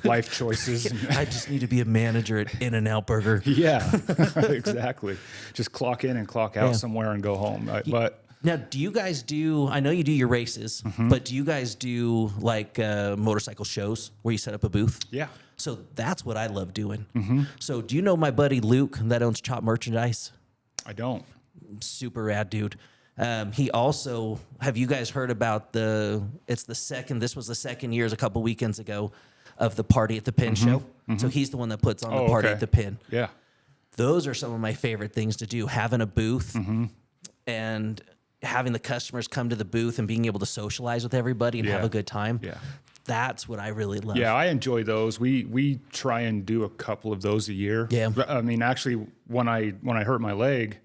S1: life choices.
S3: I just need to be a manager at In-N-Out Burger.
S1: Yeah, exactly. Just clock in and clock out
S3: Yeah.
S1: somewhere and go home. But
S3: Now, do you guys do, I know you do your races,
S1: Mm-hmm.
S3: but do you guys do like motorcycle shows where you set up a booth?
S1: yeah,
S3: So that's what I love doing.
S1: Mm-hmm.
S3: So do you know my buddy Luke that owns Chop Merchandise?
S1: I don't.
S3: Super rad dude. He also, have you guys heard about this was the second year, a couple weekends ago, of the Party at the Pin show. So he's the one that puts on the
S1: Mm-hmm. Oh,
S3: Party
S1: okay.
S3: at the Pin.
S1: Yeah,
S3: Those are some of my favorite things to do. Having a booth
S1: Mm-hmm.
S3: and having the customers come to the booth and being able to socialize with everybody and have
S1: Yeah.
S3: a good time.
S1: yeah.
S3: That's what I really love.
S1: Yeah, I enjoy those. We try and do a couple of those a year.
S3: Yeah.
S1: I mean, actually, when I hurt my leg,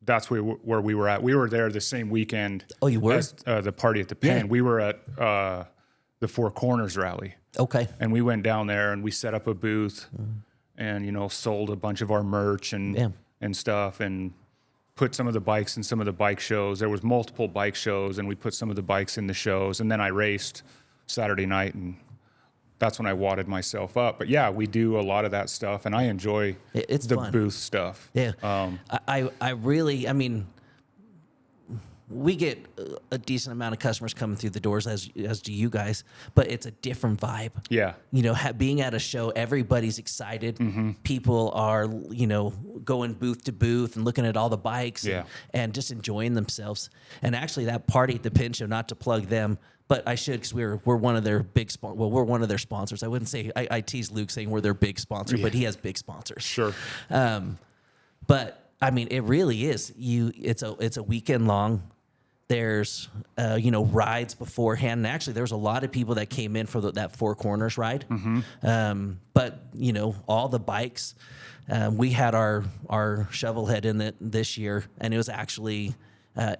S1: that's where we were at. We were there the same weekend.
S3: Oh, you were?
S1: As, the Party at the Pin.
S3: Yeah.
S1: We were at the Four Corners rally,
S3: Okay.
S1: and we went down there and we set up a booth, and sold a bunch of our merch
S3: Yeah.
S1: and stuff, and put some of the bikes in some of the bike shows. There was multiple bike shows, and we put some of the bikes in the shows, and then I raced Saturday night, and that's when I wadded myself up. But yeah, we do a lot of that stuff, and I enjoy
S3: It's
S1: the
S3: fun.
S1: booth stuff.
S3: Yeah. I really, I mean, we get a decent amount of customers coming through the doors as do you guys, but it's a different vibe.
S1: Yeah.
S3: You know, being at a show, everybody's excited.
S1: Mm-hmm.
S3: People are, going booth to booth and looking at all the bikes
S1: Yeah.
S3: and just enjoying themselves. And actually that Party at the Pin show, not to plug them, but I should, because we're one of their big we're one of their sponsors. I wouldn't say, I tease Luke saying we're their big sponsor, but he has big sponsors.
S1: Sure.
S3: But I mean, it really is. It's a weekend long. There's rides beforehand. And actually, there was a lot of people that came in for that Four Corners ride. But all the bikes. We had our shovelhead in it this year, and it was actually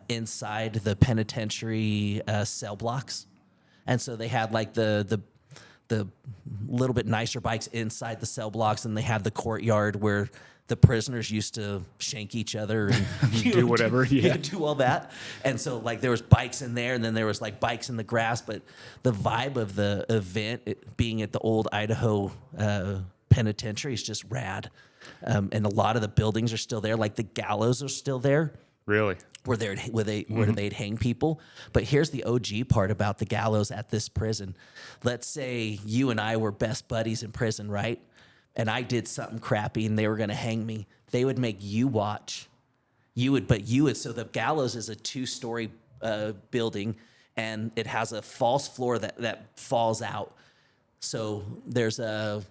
S3: inside the penitentiary cell blocks, and so they had like the little bit nicer bikes inside the cell blocks, and they had the courtyard where the prisoners used to shank each other and
S1: Do whatever, yeah.
S3: do all that. And so like there was bikes in there, and then there was like bikes in the grass. But the vibe of the event, it being at the old Idaho penitentiary, is just rad. And a lot of the buildings are still there. Like the gallows are still there.
S1: Really.
S3: Where they'd hang people. But here's the OG part about the gallows at this prison. Let's say you and I were best buddies in prison, right? And I did something crappy and they were going to hang me. They would make you watch. So the gallows is a 2-story building, and it has a false floor that falls out. So there's a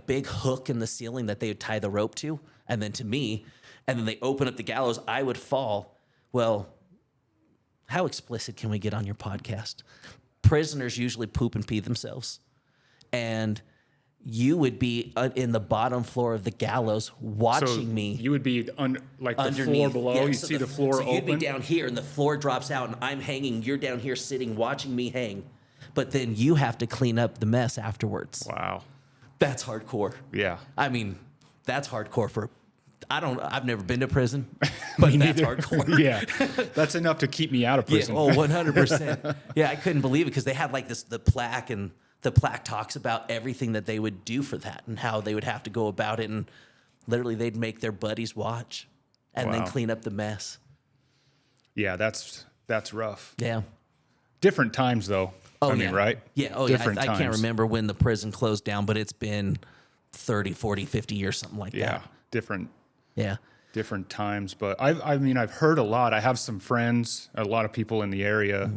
S3: big hook in the ceiling that they would tie the rope to, and then to me, and then they open up the gallows. I would fall. Well, how explicit can we get on your podcast? Prisoners usually poop and pee themselves, and you would be in the bottom floor of the gallows watching me.
S1: You would be like the
S3: Underneath.
S1: floor below.
S3: Yeah,
S1: You
S3: so
S1: see the floor
S3: so
S1: open.
S3: you'd be down here, and the floor drops out, and I'm hanging. You're down here sitting, watching me hang. But then you have to clean up the mess afterwards.
S1: Wow.
S3: That's hardcore.
S1: Yeah.
S3: I mean, that's hardcore I've never been to prison, but that's hardcore.
S1: Yeah. That's enough to keep me out of
S3: Yeah,
S1: prison.
S3: 100%. Yeah, I couldn't believe it because they had like the plaque and the plaque talks about everything that they would do for that and how they would have to go about it. And literally they'd make their buddies watch and then
S1: Wow.
S3: clean up the mess.
S1: Yeah, that's rough.
S3: Yeah.
S1: Different times though.
S3: Oh,
S1: I mean,
S3: yeah.
S1: right?
S3: Yeah. Oh,
S1: Different
S3: yeah. I can't
S1: times.
S3: remember when the prison closed down, but it's been 30, 40, 50 years, something like
S1: Yeah,
S3: that.
S1: different
S3: Yeah.
S1: times. But I've heard a lot. I have some friends, a lot of people in the area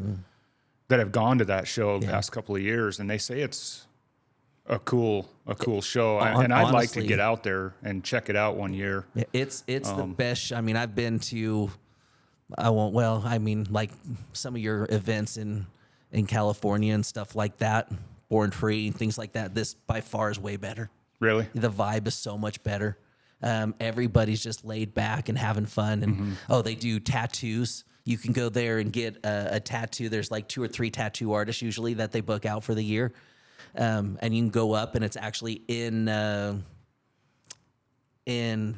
S1: that have gone to that show the past couple of years, and they say it's a cool show. And I'd like to
S3: honestly,
S1: get out there and check it out one year.
S3: Yeah, it's the best. I mean, I've been to, like some of your events in California and stuff like that, Born Free, things like that. This by far is way better.
S1: Really?
S3: The vibe is so much better. Everybody's just laid back and having fun. And they do tattoos. You can go there and get a tattoo. There's like 2 or 3 tattoo artists usually that they book out for the year. And you can go up, and it's actually in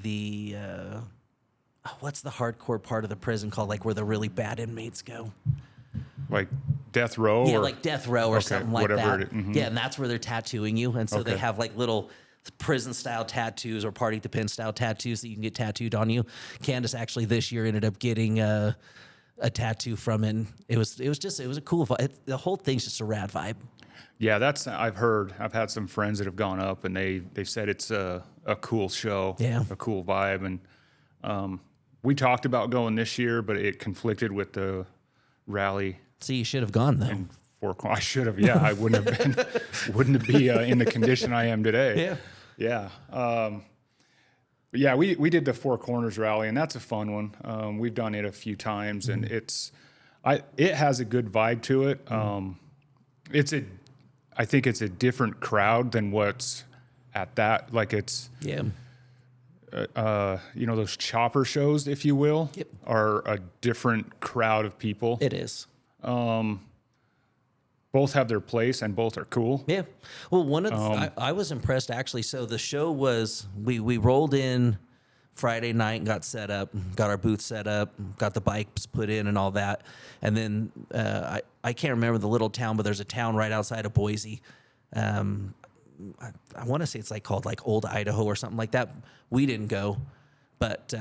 S3: the what's the hardcore part of the prison called? Like where the really bad inmates go.
S1: Like death row?
S3: Yeah,
S1: or?
S3: like death row or something like
S1: whatever
S3: that.
S1: it is.
S3: Yeah, and that's where they're tattooing you. And so they
S1: Okay.
S3: have like little prison style tattoos or party to pin style tattoos that you can get tattooed on you. Candace actually this year ended up getting a tattoo from it. And it was a cool vibe. The whole thing's just a rad vibe.
S1: Yeah, I've had some friends that have gone up, and they said it's a cool show,
S3: Yeah.
S1: a cool vibe. And we talked about going this year, but it conflicted with the rally.
S3: So you should have gone though.
S1: I should have. Yeah, I wouldn't be in the condition I am today.
S3: Yeah.
S1: Yeah. We did the Four Corners rally, and that's a fun one. We've done it a few times, and it has a good vibe to it. I think it's a different crowd than what's at that. Like it's,
S3: Yeah.
S1: those chopper shows, if you will,
S3: Yep.
S1: are a different crowd of people.
S3: It is.
S1: Both have their place, and both are cool.
S3: Yeah. Well, one of the, I was impressed actually. So the show was we rolled in Friday night and got set up, got our booth set up, got the bikes put in and all that. And then I can't remember the little town, but there's a town right outside of Boise. I want to say it's like called like Old Idaho or something like that. We didn't go, but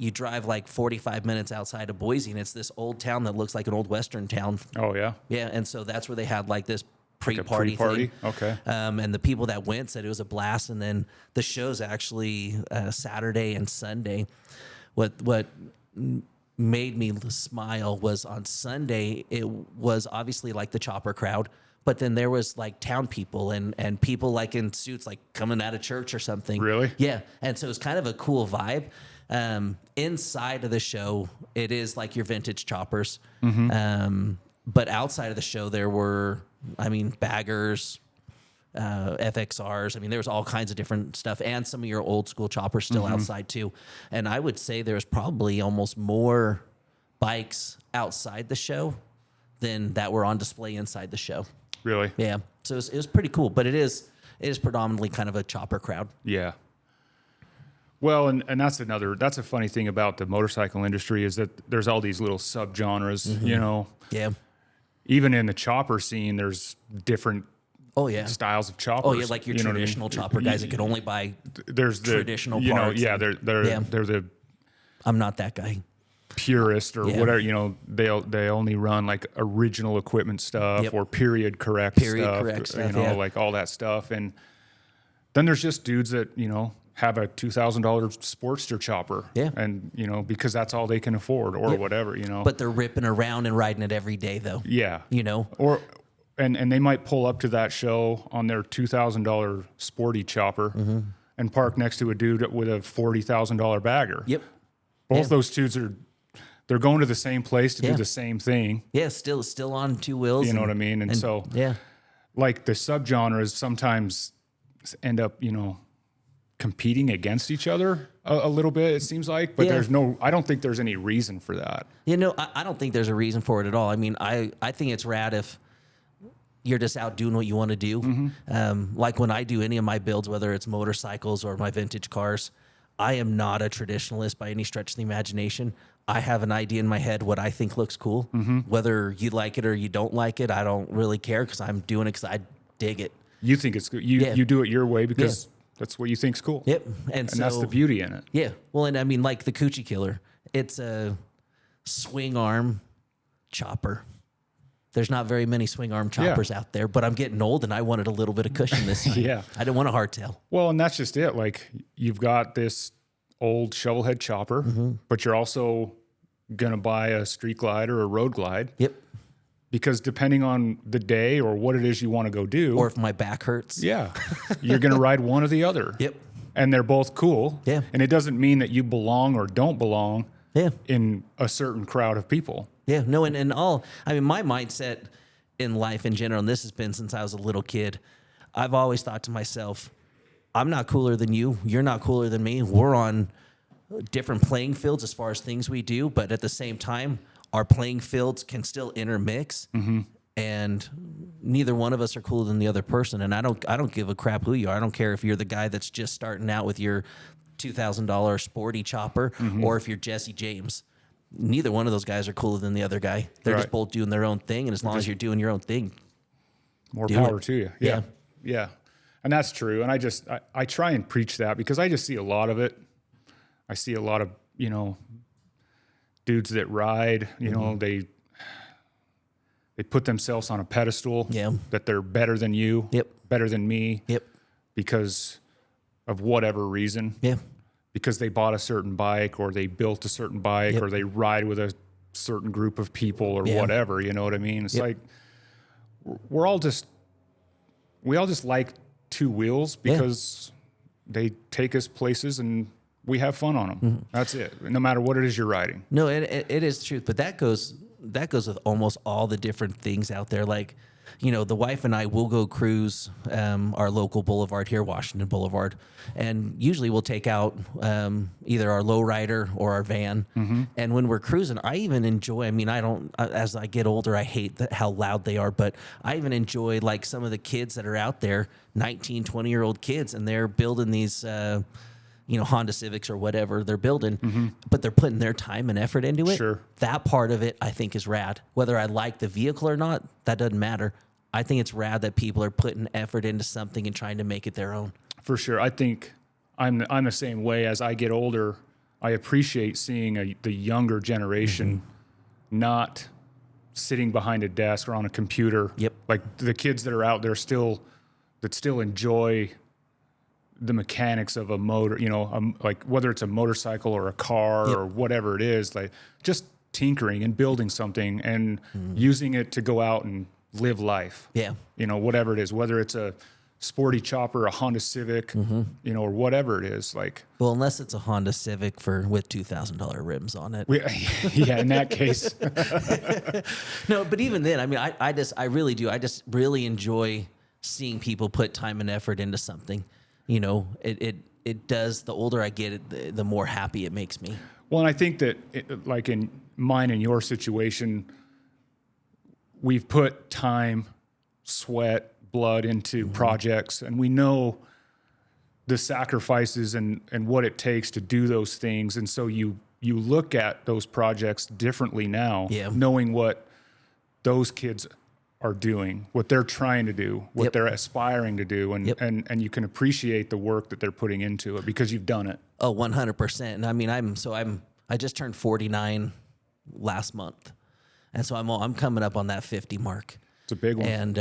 S3: you drive like 45 minutes outside of Boise, and it's this old town that looks like an old Western town.
S1: Oh yeah.
S3: Yeah, and so that's where they had like this
S1: A
S3: pre-party
S1: pre-party?
S3: thing.
S1: Okay.
S3: And the people that went said it was a blast. And then the show's actually Saturday and Sunday. What made me smile was on Sunday, it was obviously like the chopper crowd, but then there was like town people and people like in suits, like coming out of church or something.
S1: Really?
S3: Yeah. And so it's kind of a cool vibe. Inside of the show, it is like your vintage choppers. But outside of the show, there were, baggers, FXRs. There was all kinds of different stuff, and some of your old school choppers still outside too. And I would say there's probably almost more bikes outside the show than that were on display inside the show.
S1: Really?
S3: Yeah. So it was pretty cool, but it is predominantly kind of a chopper crowd.
S1: Yeah. Well, and that's a funny thing about the motorcycle industry is that there's all these little subgenres,
S3: Yeah.
S1: Even in the chopper scene, there's different
S3: Oh yeah.
S1: styles of choppers.
S3: Oh yeah, like your
S1: you know what I mean?
S3: traditional chopper guys that could only buy.
S1: There's the
S3: traditional
S1: you know,
S3: parts
S1: yeah,
S3: and-
S1: they're
S3: yeah.
S1: the
S3: I'm not that guy.
S1: purist or
S3: Yeah.
S1: whatever, they only run like original equipment stuff
S3: Yep.
S1: or period correct stuff,
S3: yeah.
S1: like all that stuff. And then there's just dudes that, have a $2,000 Sportster chopper.
S3: Yeah.
S1: And, because that's all they can afford or whatever,
S3: But they're ripping around and riding it every day though.
S1: yeah.
S3: Or
S1: And they might pull up to that show on their $2,000 sporty chopper and park next to a dude with a $40,000 bagger.
S3: Yep.
S1: Both those dudes they're going to the same place to
S3: Yeah.
S1: do the same thing.
S3: Yeah, still on 2 wheels.
S1: You know what I mean? And so,
S3: yeah.
S1: like the subgenres sometimes end up, competing against each other a little bit, it seems like. But
S3: Yeah.
S1: I don't think there's any reason for that.
S3: I don't think there's a reason for it at all. I think it's rad if you're just out doing what you want to do. Like when I do any of my builds, whether it's motorcycles or my vintage cars, I am not a traditionalist by any stretch of the imagination. I have an idea in my head what I think looks cool. Whether you like it or you don't like it, I don't really care because I'm doing it because dig it.
S1: You think it's good. You do it your way because that's what you think's cool.
S3: Yep. And so
S1: that's the beauty in it.
S3: Yeah. Well, and I mean, like the Coochie Killer, it's a swing arm chopper. There's not very many swing arm choppers out there, but I'm getting old and I wanted a little bit of cushion this time.
S1: Yeah.
S3: I didn't want a hardtail.
S1: Well, and that's just it. Like you've got this old shovel head chopper, but you're also going to buy a street glide or a road glide.
S3: Yep.
S1: Because depending on the day or what it is you want to go do.
S3: Or if my back hurts.
S1: Yeah. You're going to ride one or the other.
S3: Yep.
S1: And they're both cool.
S3: Yeah.
S1: And it doesn't mean that you belong or don't belong in a certain crowd of people.
S3: Yeah, no, and all, I mean, my mindset in life in general, and this has been since I was a little kid, I've always thought to myself, I'm not cooler than you. You're not cooler than me. We're on different playing fields as far as things we do, but at the same time, our playing fields can still intermix, and neither one of us are cooler than the other person. And I don't give a crap who you are. I don't care if you're the guy that's just starting out with your $2,000 sporty chopper, or if you're Jesse James. Neither one of those guys are cooler than the other guy. They're just both doing their own thing, and as long as you're doing your own thing,
S1: more power to you. Yeah. And that's true. And I try and preach that because I just see a lot of it. I see a lot of, dudes that ride, they put themselves on a pedestal that they're better than you, better than me, because of whatever reason. Yeah. Because they bought a certain bike or they built a certain bike or they ride with a certain group of people or whatever, you know what I mean? It's like we all just like two wheels because they take us places and we have fun on them. That's it. No matter what it is you're riding.
S3: No, it is the truth, but that goes with almost all the different things out there. Like, the wife and I will go cruise our local boulevard here, Washington Boulevard, and usually we'll take out either our lowrider or our van. And when we're cruising, I even enjoy, as I get older, I hate how loud they are, but I even enjoy like some of the kids that are out there, 19, 20-year-old kids, and they're building these Honda Civics or whatever they're building, but they're putting their time and effort into it.
S1: Sure.
S3: That part of it I think is rad. Whether I like the vehicle or not, that doesn't matter. I think it's rad that people are putting effort into something and trying to make it their own.
S1: For sure. I think I'm the same way. As I get older, I appreciate seeing the younger generation not sitting behind a desk or on a computer.
S3: Yep.
S1: Like the kids that are out there that still enjoy the mechanics of a motor, like whether it's a motorcycle or a car or whatever it is, like just tinkering and building something and using it to go out and live life. Yeah. Whatever it is, whether it's a sporty chopper, a Honda Civic, or whatever it is, like.
S3: Well, unless it's a Honda Civic with $2,000 rims on it.
S1: Yeah, in that case.
S3: No, but even then, I really do. I just really enjoy seeing people put time and effort into something. It does. The older I get, the more happy it makes me.
S1: Well, and I think that, like in mine and your situation, we've put time, sweat, blood into projects, and we know the sacrifices and what it takes to do those things. And so you look at those projects differently now, knowing what those kids are doing, what they're trying to do, what they're aspiring to do, and you can appreciate the work that they're putting into it because you've done it.
S3: Oh, 100%. And I just turned 49 last month, and so I'm coming up on that 50 mark.
S1: It's a big one.
S3: And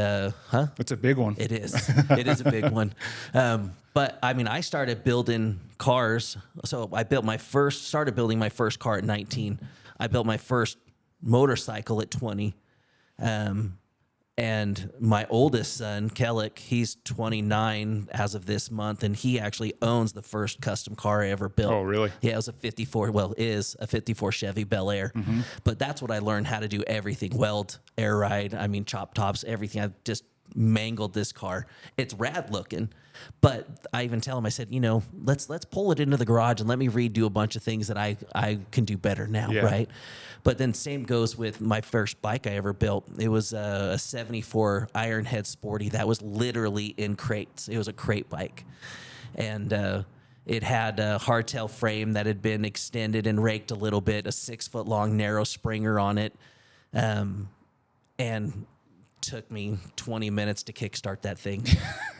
S1: it's a big one.
S3: It is. It is a big one. But I started building cars. So I started building my first car at 19. I built my first motorcycle at 20. And my oldest son, Kellick, he's 29 as of this month, and he actually owns the first custom car I ever built.
S1: Oh, really?
S3: Yeah, it was is a 54 Chevy Bel Air. But that's what I learned how to do everything: weld, air ride, chop tops, everything. I've just mangled this car. It's rad looking. But I even tell him, I said, let's pull it into the garage and let me redo a bunch of things that I can do better now, right? But then same goes with my first bike I ever built. It was a 74 Ironhead Sporty that was literally in crates. It was a crate bike. And it had a hardtail frame that had been extended and raked a little bit, a 6-foot long narrow Springer on it. And took me 20 minutes to kickstart that thing.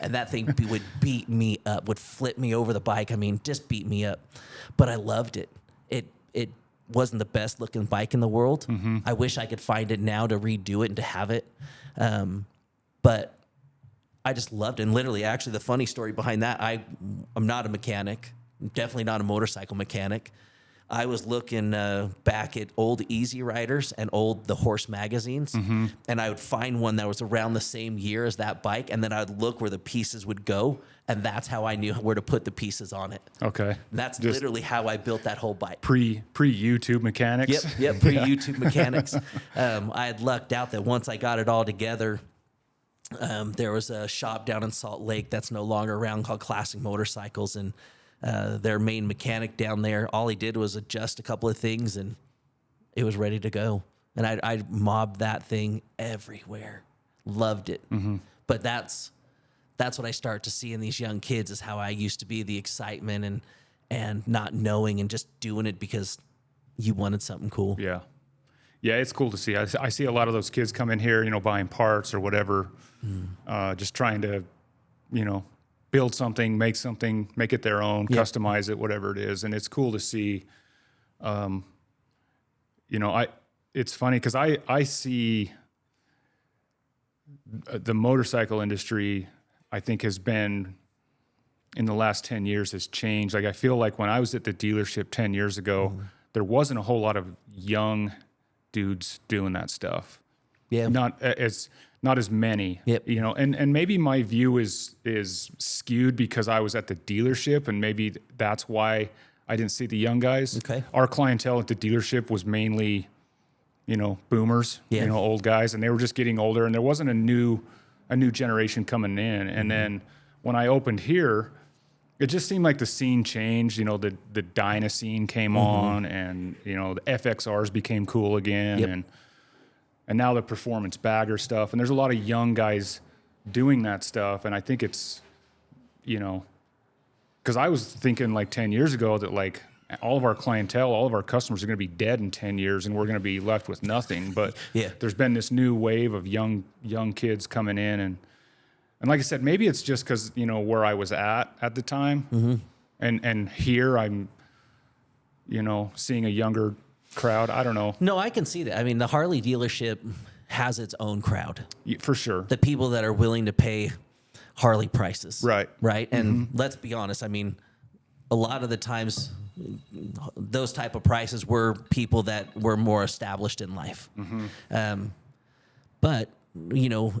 S3: And that thing would beat me up, would flip me over the bike. I mean, just beat me up. But I loved it. It wasn't the best looking bike in the world. I wish I could find it now to redo it and to have it. But I just loved it. And literally, actually, the funny story behind that, I'm not a mechanic, definitely not a motorcycle mechanic. I was looking back at old Easy Riders and the horse magazines, and I would find one that was around the same year as that bike, and then I would look where the pieces would go, and that's how I knew where to put the pieces on it.
S1: Okay.
S3: That's literally how I built that whole bike.
S1: Pre YouTube mechanics.
S3: Yep, pre-YouTube mechanics. I had lucked out that once I got it all together, there was a shop down in Salt Lake that's no longer around called Classic Motorcycles, and their main mechanic down there, all he did was adjust a couple of things and it was ready to go. And I mobbed that thing everywhere. Loved it. But that's what I start to see in these young kids is how I used to be, the excitement and not knowing and just doing it because you wanted something cool.
S1: Yeah. Yeah, it's cool to see. I see a lot of those kids come in here, buying parts or whatever, just trying to, build something, make it their own, customize it, whatever it is. And it's cool to see, it's funny because I see the motorcycle industry, I think has been in the last 10 years has changed. Like I feel like when I was at the dealership 10 years ago, there wasn't a whole lot of young dudes doing that stuff.
S3: Yeah.
S1: Not as many,
S3: Yep.
S1: and maybe my view is skewed because I was at the dealership and maybe that's why I didn't see the young guys.
S3: Okay.
S1: Our clientele at the dealership was mainly, boomers,
S3: Yeah.
S1: Old guys, and they were just getting older and there wasn't a new generation coming in. And then when I opened here, it just seemed like the scene changed, the Dyna scene came on and, the FXRs became cool again.
S3: Yep.
S1: And now the performance bagger stuff. And there's a lot of young guys doing that stuff. And I think it's, because I was thinking like 10 years ago that like all of our clientele, all of our customers are going to be dead in 10 years and we're going to be left with nothing. But there's been this new wave of young kids coming in. And like I said, maybe it's just because, where I was at the time. And here I'm, seeing a younger crowd. I don't know.
S3: No, I can see that. I mean, the Harley dealership has its own crowd.
S1: For sure.
S3: The people that are willing to pay Harley prices.
S1: Right.
S3: Right. And let's be honest. I mean, a lot of the times those type of prices were people that were more established in life. But,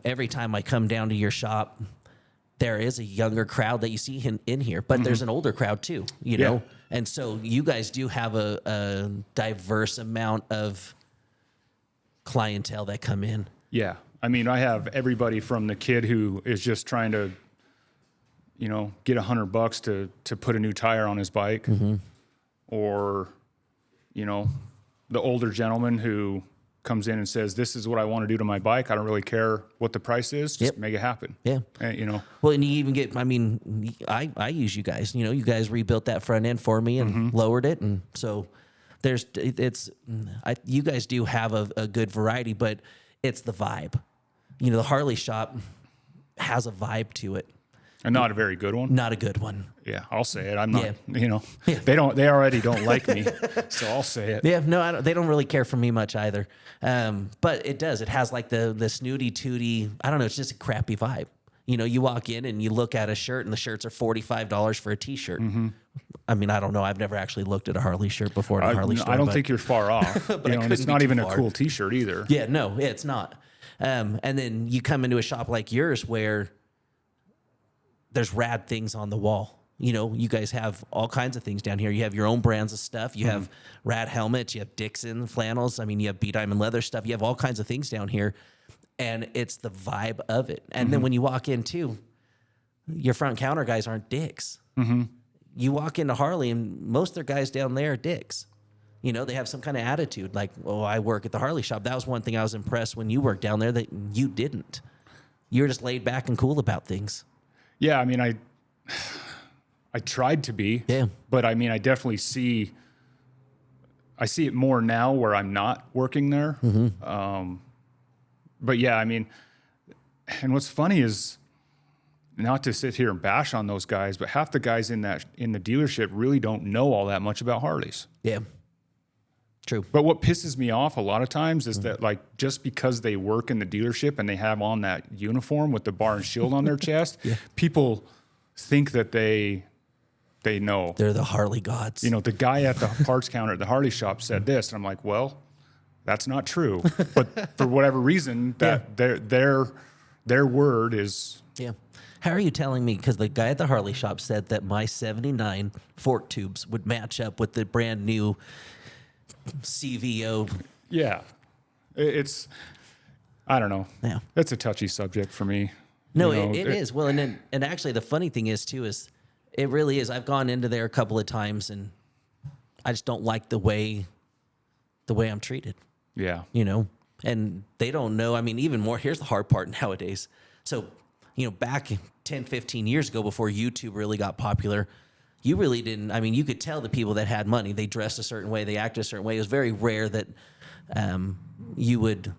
S3: every time I come down to your shop, there is a younger crowd that you see in here, but there's an older crowd too, know? And so you guys do have a diverse amount of clientele that come in.
S1: Yeah. I mean, I have everybody from the kid who is just trying to, get $100 to put a new tire on his bike, or, the older gentleman who comes in and says, "This is what I want to do to my bike. I don't really care what the price is. Just make it happen."
S3: Yeah.
S1: And,
S3: Well, and you even get, I mean, I use you guys, you guys rebuilt that front end for me and lowered it. And so you guys do have a good variety, but it's the vibe. The Harley shop has a vibe to it.
S1: And not a very good one.
S3: Not a good one.
S1: Yeah, I'll say it. I'm not, they already don't like me, so I'll say it.
S3: Yeah, no, they don't really care for me much either. But it does. It has like the snooty tooty, I don't know, it's just a crappy vibe. You walk in and you look at a shirt and the shirts are $45 for a t-shirt. I mean, I don't know. I've never actually looked at a Harley shirt before in a Harley store.
S1: I don't think you're far off. And it's not even a cool t-shirt either.
S3: Yeah, no, it's not. And then you come into a shop like yours where there's rad things on the wall. You guys have all kinds of things down here. You have your own brands of stuff. You have rad helmets. You have Dixon flannels. I mean, you have BDiamond leather stuff. You have all kinds of things down here. And it's the vibe of it. And then when you walk in, too, your front counter guys aren't dicks. You walk into Harley, and most of their guys down there are dicks. They have some kind of attitude. Like, oh, I work at the Harley shop. That was one thing I was impressed when you worked down there that you didn't. You were just laid back and cool about things.
S1: Yeah, I mean, I tried to be.
S3: Yeah.
S1: But I mean, I definitely see it more now where I'm not working there. But yeah, I mean, And what's funny is, not to sit here and bash on those guys, but half the guys in the dealership really don't know all that much about Harleys.
S3: Yeah. True.
S1: But what pisses me off a lot of times is that, like, just because they work in the dealership and they have on that uniform with the bar and shield on their chest, people think that they know.
S3: They're the Harley gods.
S1: You know, the guy at the parts counter at the Harley shop said this, and I'm like, well, that's not true. But for whatever reason, that their word is.
S3: Yeah. How are you telling me? Because the guy at the Harley shop said that my 79 fork tubes would match up with the brand new CVO.
S1: Yeah. It's, I don't know.
S3: Yeah.
S1: That's a touchy subject for me.
S3: No,
S1: You know,
S3: it is. Well, and actually the funny thing is too, is it really is. I've gone into there a couple of times and I just don't like the way I'm treated,
S1: Yeah.
S3: you know, and they don't know. I mean, even more, here's the hard part nowadays. So, you know, back 10, 15 years ago, before YouTube really got popular, you really didn't. I mean, you could tell the people that had money, they dressed a certain way, they acted a certain way. It was very rare that you would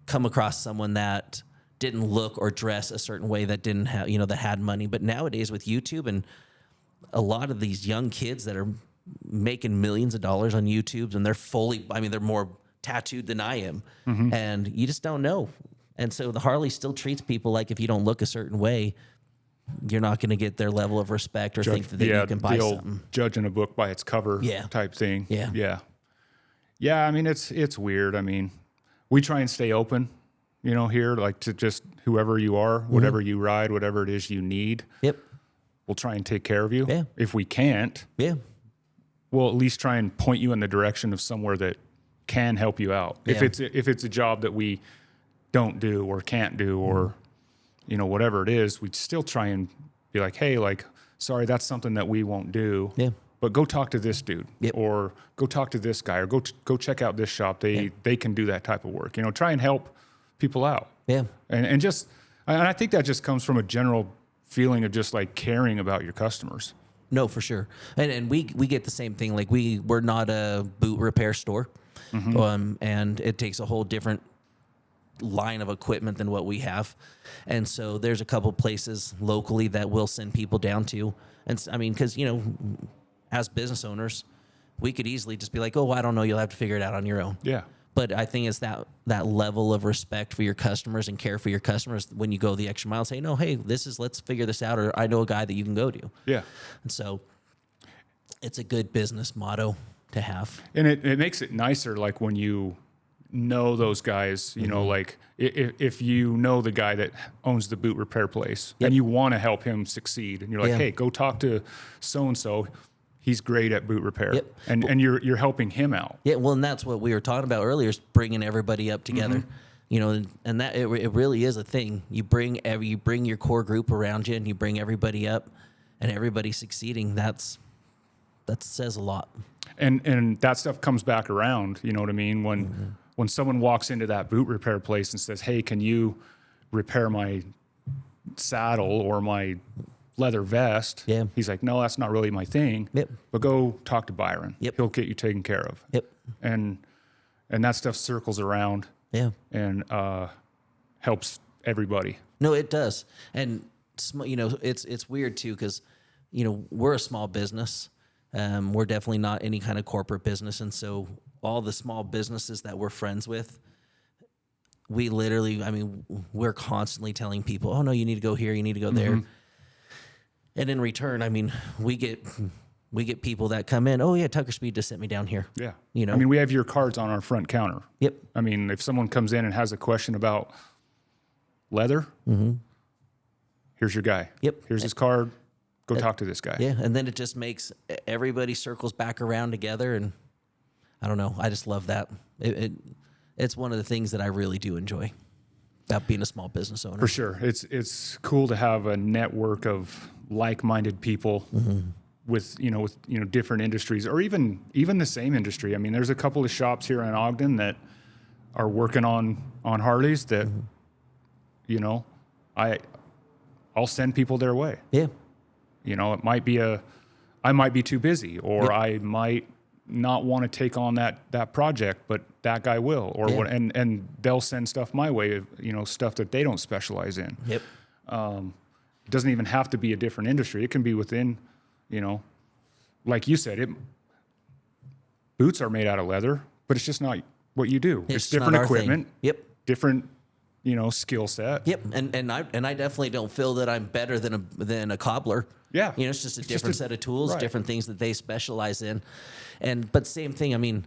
S3: come across someone that didn't look or dress a certain way that didn't have, you know, that had money. But nowadays with YouTube and a lot of these young kids that are making millions of dollars on YouTube, and they're fully, I mean, they're more tattooed than I am. And you just don't know. And so the Harley still treats people like if you don't look a certain way, you're not going to get their level of respect or think that you can buy
S1: the old
S3: something.
S1: judging a book by its cover type thing.
S3: Yeah.
S1: Yeah. Yeah. I mean, it's weird. I mean, we try and stay open, you know, here, like to just whoever you are, whatever you ride, whatever it is you need.
S3: Yep.
S1: We'll try and take care of you.
S3: Yeah.
S1: If we can't,
S3: Yeah.
S1: we'll at least try and point you in the direction of somewhere that can help you out.
S3: Yeah.
S1: If it's a job that we don't do or can't do or, you know, whatever it is, we'd still try and be like, hey, like, sorry, that's something that we won't do.
S3: Yeah.
S1: But go talk to this dude,
S3: Yep.
S1: or go talk to this guy, or go check out this shop. They can do that type of work. You know, try and help people out.
S3: Yeah.
S1: And I think that just comes from a general feeling of just like caring about your customers.
S3: No, for sure. And we get the same thing. Like we're not a boot repair store. And it takes a whole different line of equipment than what we have. And so there's a couple places locally that we'll send people down to. And I mean, because, you know, as business owners, we could easily just be like, oh, I don't know, you'll have to figure it out on your own.
S1: Yeah.
S3: But I think it's that level of respect for your customers and care for your customers when you go the extra mile and say, no, hey, let's figure this out, or I know a guy that you can go to.
S1: Yeah.
S3: And so it's a good business motto to have.
S1: And it makes it nicer, like when you know those guys, you know, like if you know the guy that owns the boot repair place and you want to help him succeed, and you're like, hey, go talk to so-and-so. He's great at boot repair.
S3: Yep.
S1: And you're helping him out.
S3: Yeah, well, and that's what we were talking about earlier, is bringing everybody up together. You know, and that it really is a thing. You bring your core group around you, and you bring everybody up, and everybody succeeding. That says a lot.
S1: And that stuff comes back around. You know what I mean? When someone walks into that boot repair place and says, hey, can you repair my saddle or my leather vest?
S3: Yeah.
S1: He's like, no, that's not really my thing.
S3: Yep.
S1: But go talk to Byron.
S3: Yep.
S1: He'll get you taken care of.
S3: Yep.
S1: And that stuff circles around.
S3: Yeah.
S1: And helps everybody.
S3: No, it does. And you know, it's weird too, because, you know, we're a small business. We're definitely not any kind of corporate business, and so all the small businesses that we're friends with, we literally, I mean, we're constantly telling people, oh no, you need to go here, you need to go there. And in return, I mean, we get people that come in, oh yeah, Tucker Speed just sent me down here.
S1: Yeah.
S3: You know,
S1: I mean, we have your cards on our front counter.
S3: Yep.
S1: I mean, if someone comes in and has a question about leather, here's your guy.
S3: Yep.
S1: Here's his card. Go talk to this guy.
S3: Yeah, and then it just makes everybody circles back around together, and I don't know, I just love that. It's one of the things that I really do enjoy about being a small business owner.
S1: For sure. It's cool to have a network of like-minded people with different industries, or even the same industry. I mean, there's a couple of shops here in Ogden that are working on Harleys that, you know, I'll send people their way.
S3: Yeah.
S1: You know, it might be I might be too busy, or I might not want to take on that project, but that guy will, or
S3: Yeah.
S1: what, and they'll send stuff my way, stuff that they don't specialize in.
S3: Yep.
S1: It doesn't even have to be a different industry. It can be within, like you said, boots are made out of leather, but it's just not what you do. It's
S3: just not
S1: different
S3: our thing.
S1: equipment.
S3: Yep.
S1: Different, skill set.
S3: Yep. And I definitely don't feel that I'm better than a cobbler.
S1: Yeah.
S3: It's just a different set of tools,
S1: right.
S3: different things that they specialize in. But same thing. I mean,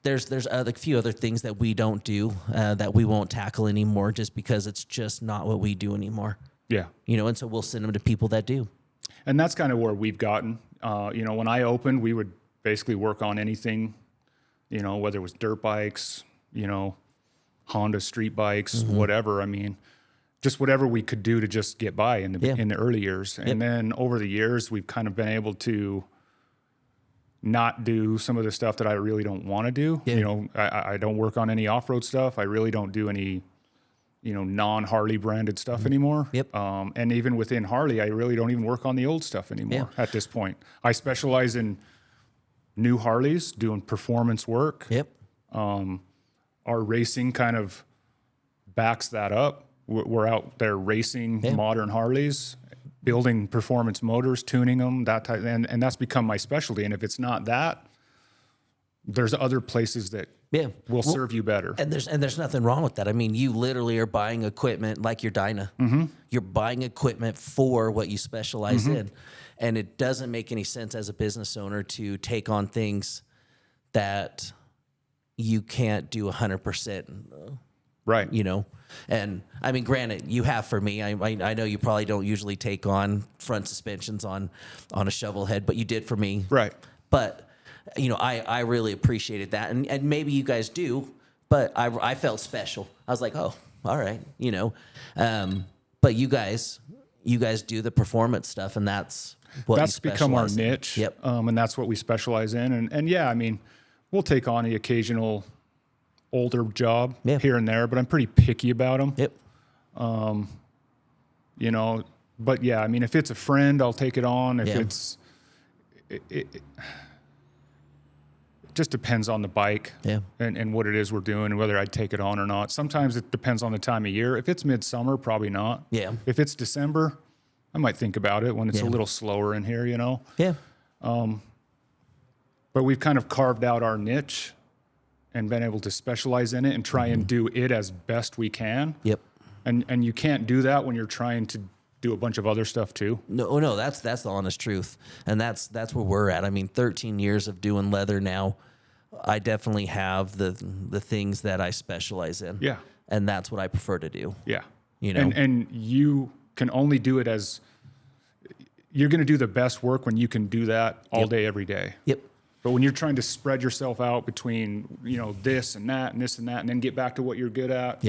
S3: there's a few other things that we don't do that we won't tackle anymore just because it's just not what we do anymore.
S1: Yeah.
S3: And so we'll send them to people that do.
S1: And that's kind of where we've gotten. When I opened, we would basically work on anything, whether it was dirt bikes, Honda street bikes, whatever. I mean, just whatever we could do to just get by in the early years. And then over the years, we've kind of been able to not do some of the stuff that I really don't want to do.
S3: Yeah.
S1: I don't work on any off-road stuff. I really don't do any, non-Harley branded stuff anymore.
S3: Yep.
S1: And even within Harley, I really don't even work on the old stuff anymore at this point. I specialize in new Harleys, doing performance work.
S3: Yep.
S1: Our racing kind of backs that up. We're out there racing modern Harleys, building performance motors, tuning them, that type, and that's become my specialty. And if it's not that, there's other places that will serve you better.
S3: And there's nothing wrong with that. I mean, you literally are buying equipment like your Dyna. You're buying equipment for what you specialize in. And it doesn't make any sense as a business owner to take on things that you can't do 100%.
S1: Right.
S3: And I mean, granted, you have for me. I know you probably don't usually take on front suspensions on a shovel head, but you did for me.
S1: Right.
S3: But I really appreciated that, and maybe you guys do, but I felt special. I was like, oh, all right, But you guys do the performance stuff, and that's
S1: become our niche.
S3: Yep.
S1: And that's what we specialize in. And yeah, I mean, we'll take on the occasional older job here and there, but I'm pretty picky about them.
S3: Yep.
S1: But yeah, I mean, if it's a friend, I'll take it on. If it's, it just depends on the bike and what it is we're doing and whether I'd take it on or not. Sometimes it depends on the time of year. If it's midsummer, probably not.
S3: Yeah.
S1: If it's December, I might think about it when it's a little slower in here,
S3: Yeah.
S1: But we've kind of carved out our niche and been able to specialize in it and try and do it as best we can.
S3: Yep.
S1: And you can't do that when you're trying to do a bunch of other stuff too.
S3: No, that's the honest truth. And that's where we're at. I mean, 13 years of doing leather now, I definitely have the things that I specialize in.
S1: Yeah.
S3: And that's what I prefer to do.
S1: Yeah.
S3: And
S1: you can only do it as you're going to do the best work when you can do that all day, every day.
S3: Yep.
S1: But when you're trying to spread yourself out between, this and that and this and that, and then get back to what you're good at,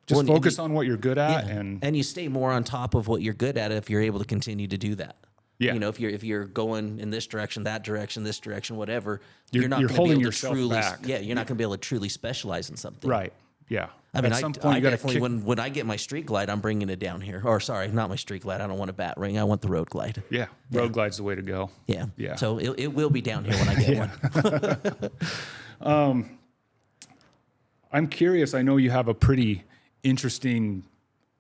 S1: just focus on what you're good at,
S3: and you stay more on top of what you're good at if you're able to continue to do that.
S1: Yeah.
S3: If you're going in this direction, that direction, this direction, whatever, you're not
S1: you're
S3: going to be
S1: holding
S3: able to
S1: yourself
S3: truly
S1: back.
S3: Yeah, you're not going to be able to truly specialize in something.
S1: Right. Yeah.
S3: I mean,
S1: at some point
S3: I
S1: you got to
S3: definitely when I get my street glide, I'm bringing it down here. Or sorry, not my street glide. I don't want a bat ring. I want the road glide.
S1: Yeah. Road glide's the way to go.
S3: Yeah.
S1: Yeah.
S3: So it will be down here when I get one.
S1: I'm curious. I know you have a pretty interesting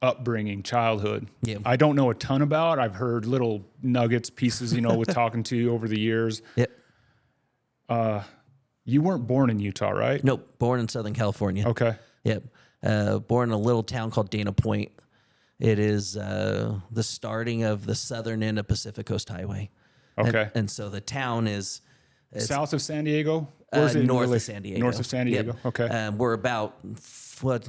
S1: upbringing, childhood.
S3: Yeah.
S1: I don't know a ton about. I've heard little nuggets, pieces, with talking to you over the years.
S3: Yep.
S1: You weren't born in Utah, right?
S3: Nope. Born in Southern California.
S1: Okay.
S3: Yep. Born in a little town called Dana Point. It is the starting of the southern end of Pacific Coast Highway.
S1: Okay.
S3: And so the town is
S1: South of San Diego? Or is it
S3: north of San Diego.
S1: North of San Diego.
S3: Yep.
S1: Okay.
S3: We're about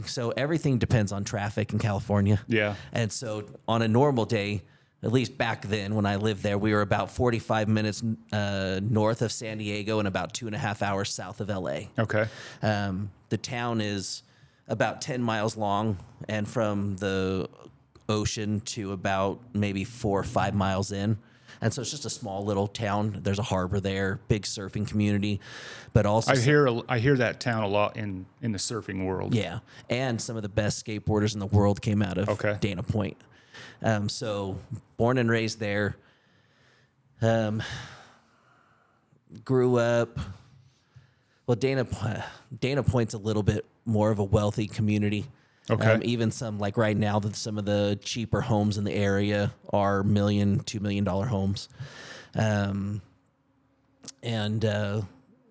S3: so everything depends on traffic in California.
S1: Yeah.
S3: And so on a normal day, at least back then when I lived there, we were about 45 minutes north of San Diego and about 2.5 hours south of LA.
S1: Okay.
S3: The town is about 10 miles long, and from the ocean to about maybe 4 or 5 miles in. And so it's just a small little town. There's a harbor there, big surfing community, but also
S1: I hear that town a lot in the surfing world.
S3: yeah, and some of the best skateboarders in the world came out of Dana Point. So born and raised there. grew up. Well, Dana Point's a little bit more of a wealthy community.
S1: Okay.
S3: Even some, like right now, some of the cheaper homes in the area are $1 million, $2 million homes.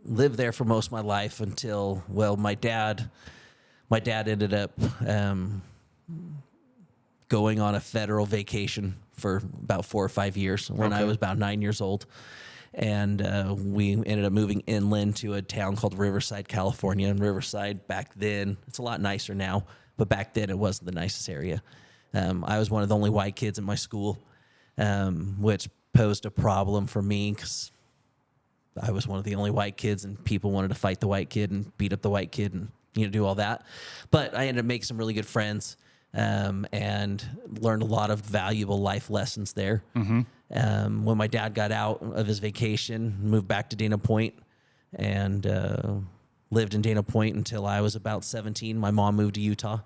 S3: Lived there for most of my life until, well, my dad ended up going on a federal vacation for about 4 or 5 years when I was about 9 years old. And we ended up moving inland to a town called Riverside, California. And Riverside back then, it's a lot nicer now, but back then it wasn't the nicest area. I was one of the only white kids in my school, which posed a problem for me because I was one of the only white kids and people wanted to fight the white kid and beat up the white kid and, do all that. But I ended up making some really good friends and learned a lot of valuable life lessons there. When my dad got out of his vacation, moved back to Dana Point and lived in Dana Point until I was about 17. My mom moved to Utah.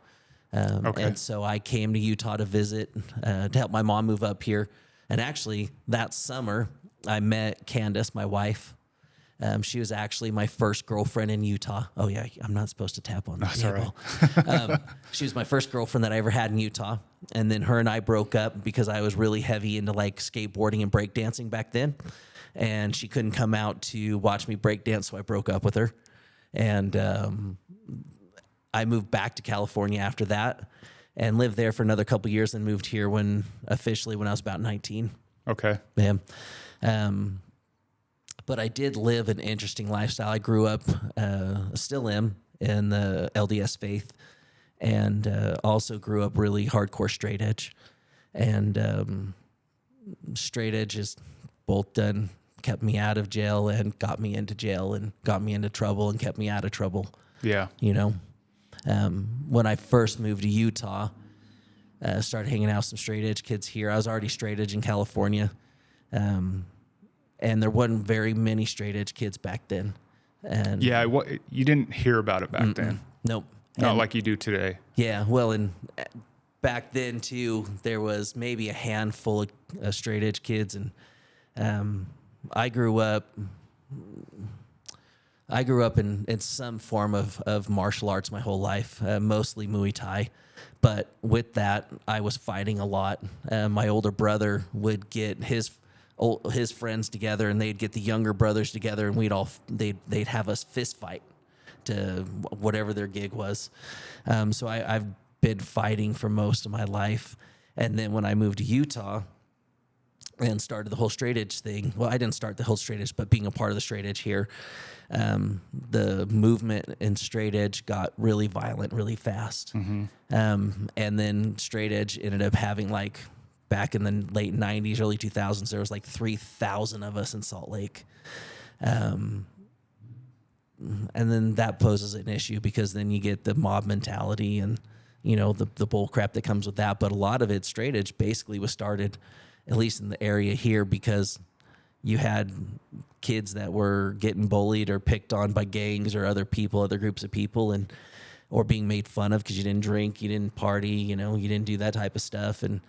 S3: And so I came to Utah to visit, to help my mom move up here. And actually, that summer, I met Candace, my wife. She was actually my first girlfriend in Utah. Oh, yeah, I'm not supposed to tap on that.
S1: That's all right.
S3: She was my first girlfriend that I ever had in Utah. And then her and I broke up because I was really heavy into like skateboarding and breakdancing back then. And she couldn't come out to watch me breakdance, so I broke up with her. And I moved back to California after that and lived there for another couple of years and moved here when I was about 19.
S1: Okay.
S3: Yeah. But I did live an interesting lifestyle. I grew up, still am, in the LDS faith, and also grew up really hardcore straight edge. And straight edge is both done, kept me out of jail and got me into jail and got me into trouble and kept me out of trouble.
S1: Yeah.
S3: When I first moved to Utah, started hanging out with some straight edge kids here. I was already straight edge in California. And there wasn't very many straight edge kids back then. And
S1: Yeah. You didn't hear about it back then.
S3: nope.
S1: Not like you do today.
S3: Yeah, well, and back then too, there was maybe a handful of straight edge kids, and I grew up in some form of martial arts my whole life, mostly Muay Thai. But with that, I was fighting a lot. My older brother would get his friends together, and they'd get the younger brothers together, and they'd have us fist fight to whatever their gig was. So I've been fighting for most of my life. And then when I moved to Utah and started the whole straight edge thing, well, I didn't start the whole straight edge, but being a part of the straight edge here, the movement in straight edge got really violent really fast. And then straight edge ended up having back in the late 90s, early 2000s, there was 3,000 of us in Salt Lake. And then that poses an issue because then you get the mob mentality and, the bull crap that comes with that. But a lot of it, straight edge, basically was started, at least in the area here, because you had kids that were getting bullied or picked on by gangs or other groups of people, or being made fun of because you didn't drink, you didn't party, you didn't do that type of stuff. And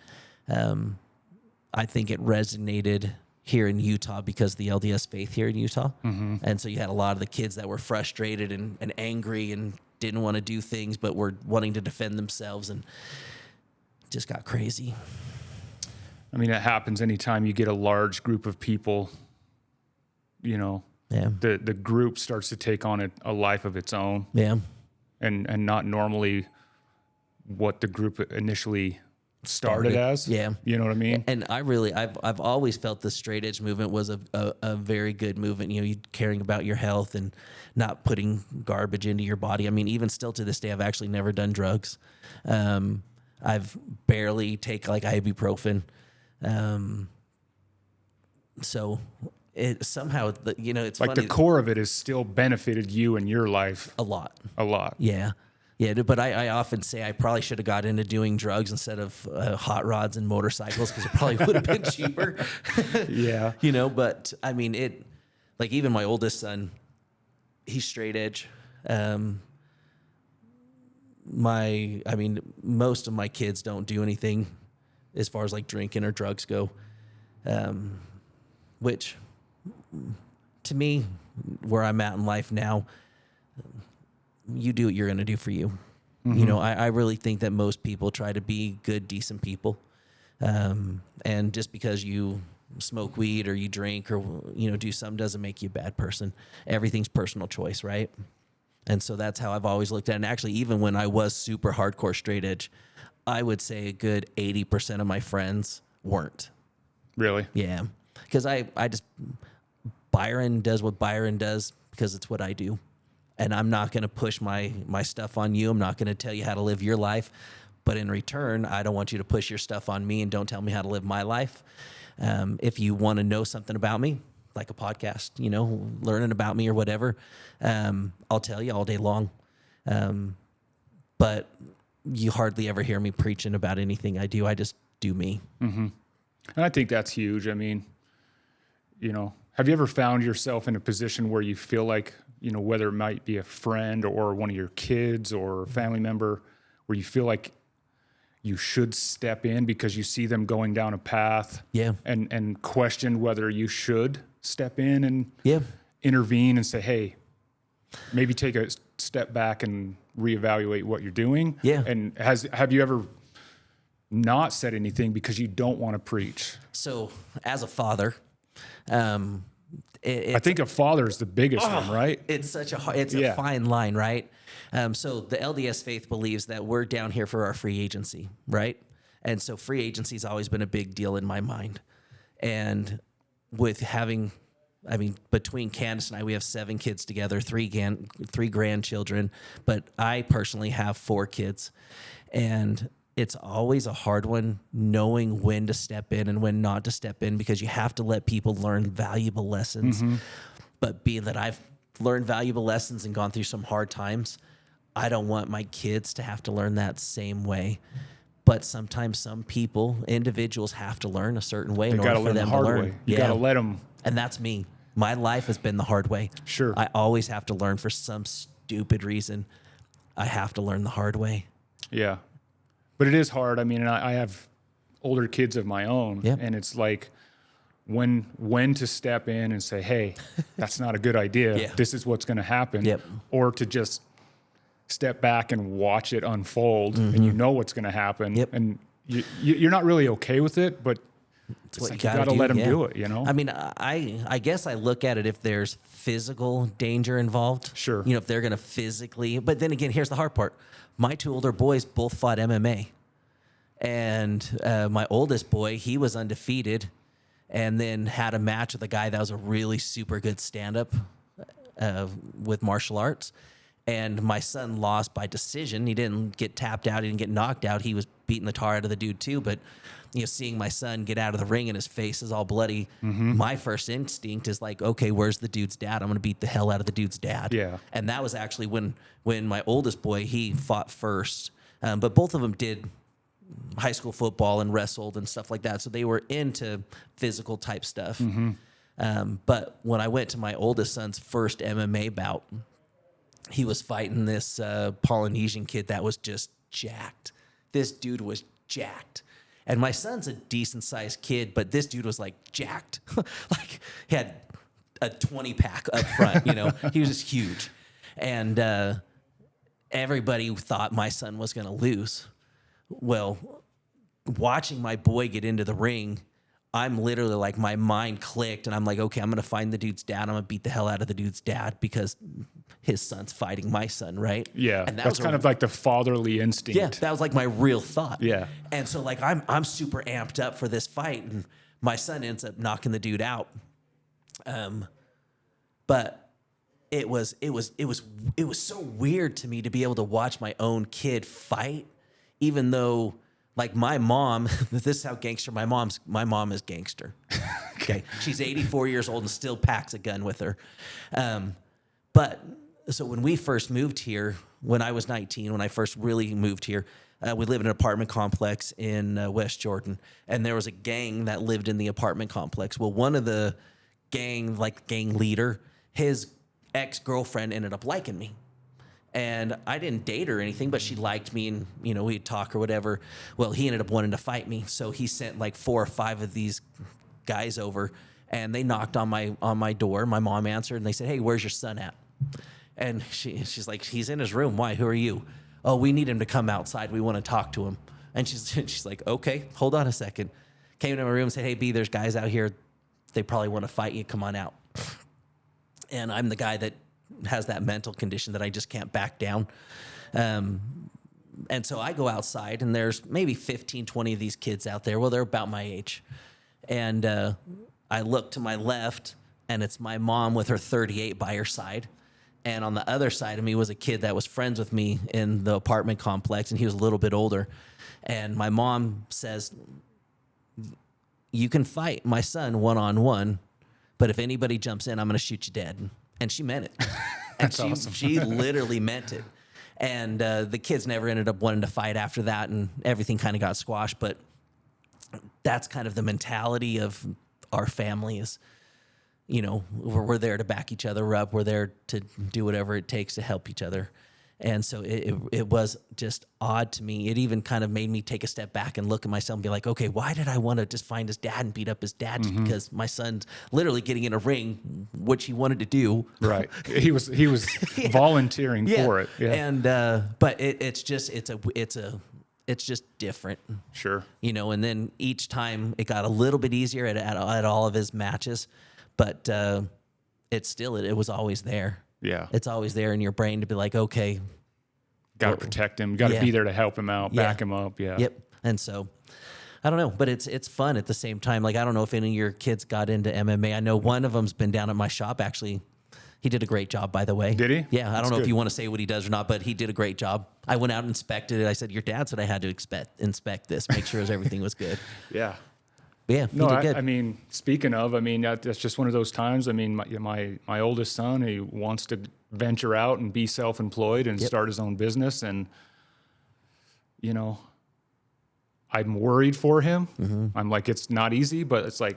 S3: I think it resonated here in Utah because of the LDS faith here in Utah. And so you had a lot of the kids that were frustrated and angry and didn't want to do things, but were wanting to defend themselves, and just got crazy.
S1: I mean, it happens anytime you get a large group of people,
S3: Yeah.
S1: the group starts to take on a life of its own.
S3: Yeah.
S1: And not normally what the group initially started as.
S3: Yeah.
S1: You know what I mean?
S3: And I've always felt the straight edge movement was a very good movement. You caring about your health and not putting garbage into your body. I mean, even still to this day, I've actually never done drugs. I've barely take ibuprofen. So it somehow, it's funny.
S1: The core of it has still benefited you in your life
S3: A lot.
S1: Yeah.
S3: Yeah, but I often say I probably should have got into doing drugs instead of hot rods and motorcycles because it probably would have been cheaper.
S1: Yeah.
S3: But I mean, even my oldest son, he's straight edge. Most of my kids don't do anything as far as drinking or drugs go, which to me, where I'm at in life now, you do what you're going to do for you. You know, I really think that most people try to be good, decent people. And just because you smoke weed or you drink or, you know, do something doesn't make you a bad person. Everything's personal choice, right? And so that's how I've always looked at it. And actually, even when I was super hardcore straight edge, I would say a good 80% of my friends weren't.
S1: Really?
S3: Yeah. Because I just, Byron does what Byron does because it's what I do. And I'm not going to push my stuff on you. I'm not going to tell you how to live your life. But in return, I don't want you to push your stuff on me and don't tell me how to live my life. If you want to know something about me, like a podcast, you know, learning about me or whatever, I'll tell you all day long. But you hardly ever hear me preaching about anything I do. I just do me.
S1: And I think that's huge. I mean, you know, have you ever found yourself in a position where you feel like, you know, whether it might be a friend or one of your kids or a family member, where you feel like you should step in because you see them going down a path, and question whether you should step in and intervene and say, hey, maybe take a step back and reevaluate what you're doing? And have you ever not said anything because you don't want to preach?
S3: So as a father,
S1: I think a father is the biggest one, right?
S3: It's such a fine line, right? So the LDS faith believes that we're down here for our free agency, right? And so free agency has always been a big deal in my mind. And with having, I mean, between Candace and I, we have 7 kids together, 3 grandchildren, but I personally have 4 kids. And it's always a hard one knowing when to step in and when not to step in, because you have to let people learn valuable lessons. But being that I've learned valuable lessons and gone through some hard times, I don't want my kids to have to learn that same way. But sometimes some people, individuals, have to learn a certain way in order for them to learn.
S1: You got to let them.
S3: And that's me. My life has been the hard way.
S1: Sure.
S3: I always have to learn for some stupid reason. I have to learn the hard way.
S1: Yeah. But it is hard. I mean, and I have older kids of my own, and it's like when to step in and say, hey, that's not a good idea. This is what's going to happen. Or to just step back and watch it unfold, and you know what's going to happen. And you're not really okay with it, but it's
S3: what
S1: like
S3: you
S1: got to let them do it, you know?
S3: I mean, I guess I look at it if there's physical danger involved.
S1: Sure.
S3: You know, if they're going to physically, but then again, here's the hard part. My 2 older boys both fought MMA. And my oldest boy, he was undefeated and then had a match with a guy that was a really super good stand-up with martial arts. And my son lost by decision. He didn't get tapped out. He didn't get knocked out. He was beating the tar out of the dude too. But, you know, seeing my son get out of the ring and his face is all bloody, my first instinct is like, okay, where's the dude's dad? I'm going to beat the hell out of the dude's dad. And that was actually when my oldest boy, he fought first. But both of them did high school football and wrestled and stuff like that. So they were into physical type stuff. But when I went to my oldest son's first MMA bout, he was fighting this Polynesian kid that was just jacked. This dude was jacked. And my son's a decent sized kid, but this dude was like jacked. Like he had a 20-pack up front, you know. He was just huge. And everybody thought my son was going to lose. Well, watching my boy get into the ring, I'm literally like, my mind clicked and I'm like, okay, I'm going to find the dude's dad. I'm going to beat the hell out of the dude's dad because his son's fighting my son, right?
S1: Yeah,
S3: and
S1: that's kind of like the fatherly instinct.
S3: Yeah, that was like my real thought.
S1: Yeah.
S3: And so like I'm super amped up for this fight, and my son ends up knocking the dude out. But it was so weird to me to be able to watch my own kid fight, even though like my mom, this is how gangster my mom is gangster. Okay. She's 84 years old and still packs a gun with her. But so when we first moved here, when I was 19, when I first really moved here, we lived in an apartment complex in West Jordan, and there was a gang that lived in the apartment complex. Well, one of the gang leader, his ex-girlfriend ended up liking me. And I didn't date her or anything, but she liked me, and, you know, we'd talk or whatever. Well, he ended up wanting to fight me, so he sent like 4 or 5 of these guys over, and they knocked on my door. My mom answered, and they said, "Hey, where's your son at?" And she's like, "He's in his room. Why? Who are you?" "Oh, we need him to come outside. We want to talk to him." And she's like, "Okay, hold on a second." Came to my room and said, "Hey, B, there's guys out here. They probably want to fight you. Come on out." And I'm the guy that has that mental condition that I just can't back down. And so I go outside, and there's maybe 15, 20 of these kids out there. Well, they're about my age. And I look to my left, and it's my mom with her 38 by her side. And on the other side of me was a kid that was friends with me in the apartment complex, and he was a little bit older. And my mom says, "You can fight my son one-on-one, but if anybody jumps in, I'm going to shoot you dead." And she meant it. And she literally meant it. And the kids never ended up wanting to fight after that, and everything kind of got squashed. But that's kind of the mentality of our family is, you know, we're there to back each other up. We're there to do whatever it takes to help each other. And so it was just odd to me. It even kind of made me take a step back and look at myself and be like, okay, why did I want to just find his dad and beat up his dad just because my son's literally getting in a ring, which he wanted to do.
S1: Right. He was volunteering for it. Yeah.
S3: And but it's just different.
S1: Sure.
S3: You know, and then each time it got a little bit easier at all of his matches, but it was always there.
S1: Yeah.
S3: It's always there in your brain to be like, okay.
S1: Got to protect him. Got to be there to help him out, back him up. Yeah.
S3: Yep. And so, I don't know, but it's fun at the same time. Like, I don't know if any of your kids got into MMA. I know one of them's been down at my shop, actually. He did a great job, by the way.
S1: Did he?
S3: Yeah. I don't know if you want to say what he does or not, but he did a great job. I went out and inspected it. I said, your dad said I had to inspect this, make sure everything was good.
S1: Yeah.
S3: But yeah,
S1: No,
S3: he did good.
S1: I mean, speaking of, I mean, that's just one of those times. I mean, my oldest son, he wants to venture out and be self-employed and start his own business. And, you know, I'm worried for him. I'm like, it's not easy, but it's like,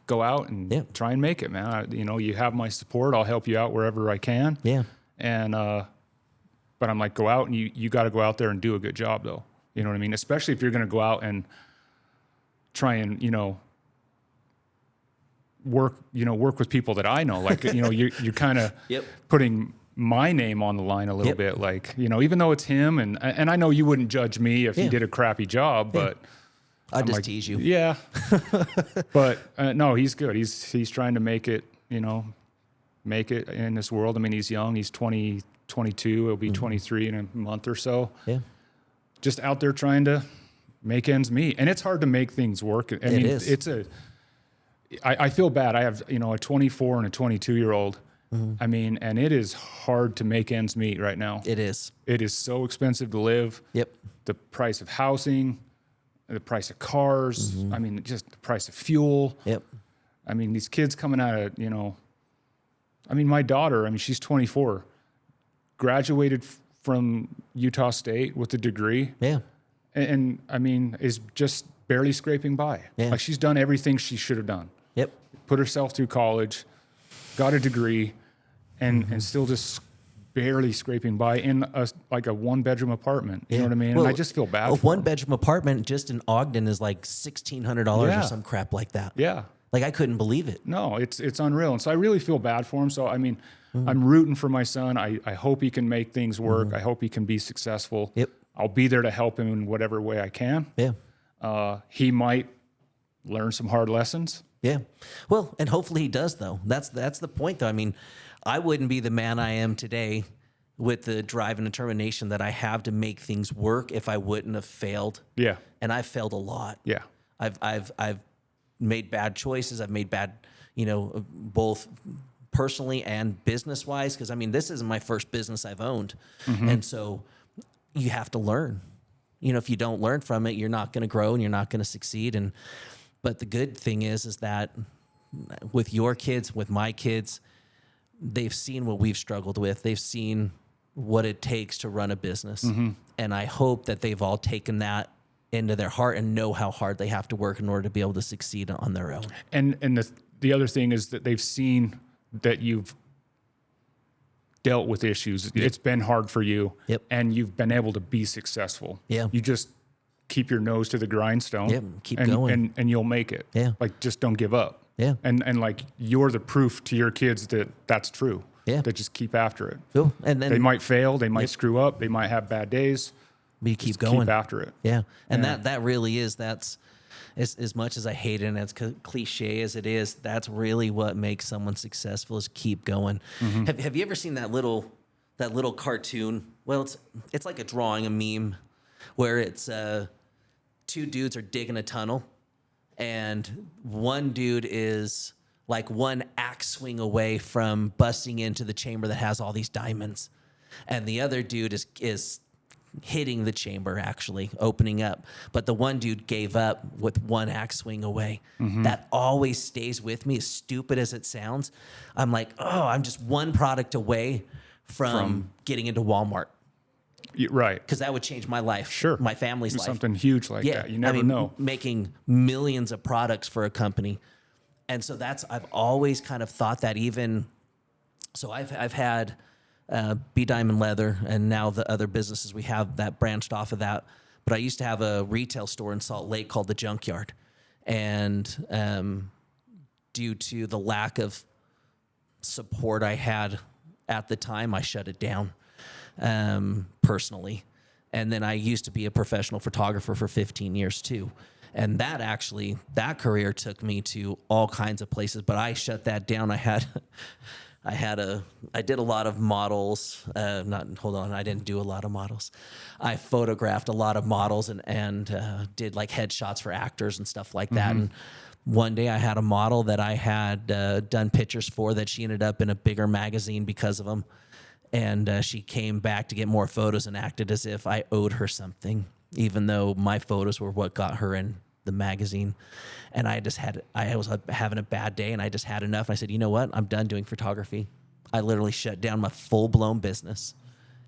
S1: go out and try and make it, man. You know, you have my support. I'll help you out wherever I can.
S3: Yeah.
S1: And, but I'm like, go out and you got to go out there and do a good job though. You know what I mean? Especially if you're going to go out and try and, you know, work with people that I know. Like, you know, you're kind of putting my name on the line a little bit. Like, you know, even though it's him and I know you wouldn't judge me if he did a crappy job, but
S3: I'd just tease you.
S1: Yeah. But no, he's good. He's trying to make it, you know, make it in this world. I mean, he's young. He's 22. He'll be 23 in a month or so. Yeah. Just out there trying to make ends meet. And it's hard to make things work. I mean, I feel bad. I have, you know, a 24 and a 22-year-old. I mean, and it is hard to make ends meet right now.
S3: It is.
S1: It is so expensive to live. Yep. The price of housing, the price of cars. I mean, just the price of fuel. Yep. I mean, these kids coming out of, you know, I mean, my daughter, I mean, she's 24, graduated from Utah State with a degree. Yeah. And I mean, is just barely scraping by. Yeah. Like, she's done everything she should have done. Yep. Put herself through college, got a degree, and still just barely scraping by in a one-bedroom apartment. You know what I mean? Well, and I just feel bad. A
S3: one-bedroom apartment just in Ogden is like $1,600 or some crap like that. Yeah. Like, I couldn't believe it.
S1: No, it's unreal. And so I really feel bad for him. So, I mean, I'm rooting for my son. I hope he can make things work. I hope he can be successful. Yep. I'll be there to help him in whatever way I can. Yeah. He might learn some hard lessons.
S3: Yeah. Well, and hopefully he does, though. That's the point, though. I mean, I wouldn't be the man I am today with the drive and determination that I have to make things work if I wouldn't have failed. Yeah. And I've failed a lot. Yeah. I've made bad choices. I've made bad, you know, both personally and business-wise, because, I mean, this isn't my first business I've owned. And so you have to learn. You know, if you don't learn from it, you're not going to grow and you're not going to succeed. But the good thing is that with your kids, with my kids, they've seen what we've struggled with. They've seen what it takes to run a business. And I hope that they've all taken that into their heart and know how hard they have to work in order to be able to succeed on their own.
S1: And the other thing is that they've seen that you've dealt with issues. Yep. It's been hard for you. Yep. And you've been able to be successful. Yeah. You just keep your nose to the grindstone.
S3: Yep. Keep going.
S1: And you'll make it. Yeah. Like, just don't give up.
S3: Yeah.
S1: And like you're the proof to your kids that that's true.
S3: Yeah.
S1: That just keep after it.
S3: Cool. And then
S1: They might fail, they might screw up, they might have bad days.
S3: but you keep
S1: Just
S3: going.
S1: keep after it.
S3: Yeah. And
S1: Yeah.
S3: that really is, that's as much as I hate it and as cliche as it is, that's really what makes someone successful is keep going. Have you ever seen that little cartoon? Well, it's like a drawing, a meme, where it's two dudes are digging a tunnel, and one dude is like one axe swing away from busting into the chamber that has all these diamonds, and the other dude is hitting the chamber, actually opening up, but the one dude gave up with one axe swing away. That always stays with me, as stupid as it sounds. I'm like, oh, I'm just one product away from getting into Walmart,
S1: Right.
S3: because that would change my life,
S1: Sure.
S3: my family's
S1: Do
S3: life.
S1: something huge like that. You never know.
S3: Making millions of products for a company. And so I've always kind of thought that. Even so, I've had BDiamond leather, and now the other businesses we have that branched off of that. But I used to have a retail store in Salt Lake called the Junkyard, and due to the lack of support I had at the time, I shut it down personally. And then I used to be a professional photographer for 15 years too. And that career took me to all kinds of places, but I shut that down. I did a lot of models. I didn't do a lot of models. I photographed a lot of models and did like headshots for actors and stuff like that. And one day I had a model that I had done pictures for that she ended up in a bigger magazine because of them. And she came back to get more photos and acted as if I owed her something, even though my photos were what got her in the magazine. And I was having a bad day, and I just had enough. I said, you know what? I'm done doing photography. I literally shut down my full-blown business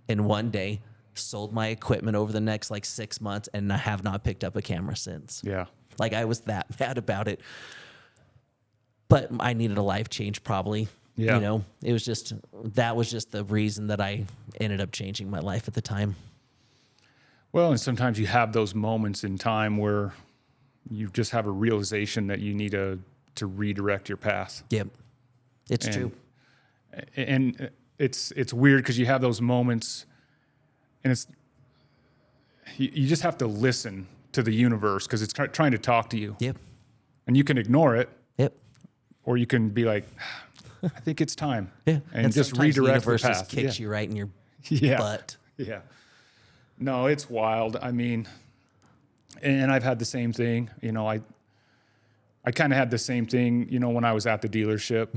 S3: in one day, sold my equipment over the next like 6 months, and I have not picked up a camera since.
S1: Yeah.
S3: Like, I was that mad about it. But I needed a life change probably.
S1: Yeah.
S3: You know, that was just the reason that I ended up changing my life at the time.
S1: Well, and sometimes you have those moments in time where you just have a realization that you need to redirect your path.
S3: Yep. It's true.
S1: And it's weird because you have those moments, and you just have to listen to the universe because it's trying to talk to you.
S3: Yep.
S1: And you can ignore it,
S3: Yep.
S1: or you can be like, I think it's time.
S3: Yeah.
S1: And just
S3: sometimes
S1: redirect
S3: the universe
S1: the path.
S3: just kicks you right in your
S1: Yeah.
S3: butt.
S1: Yeah. No, it's wild. I mean, and I've had the same thing. You know, I kind of had the same thing, you know, when I was at the dealership.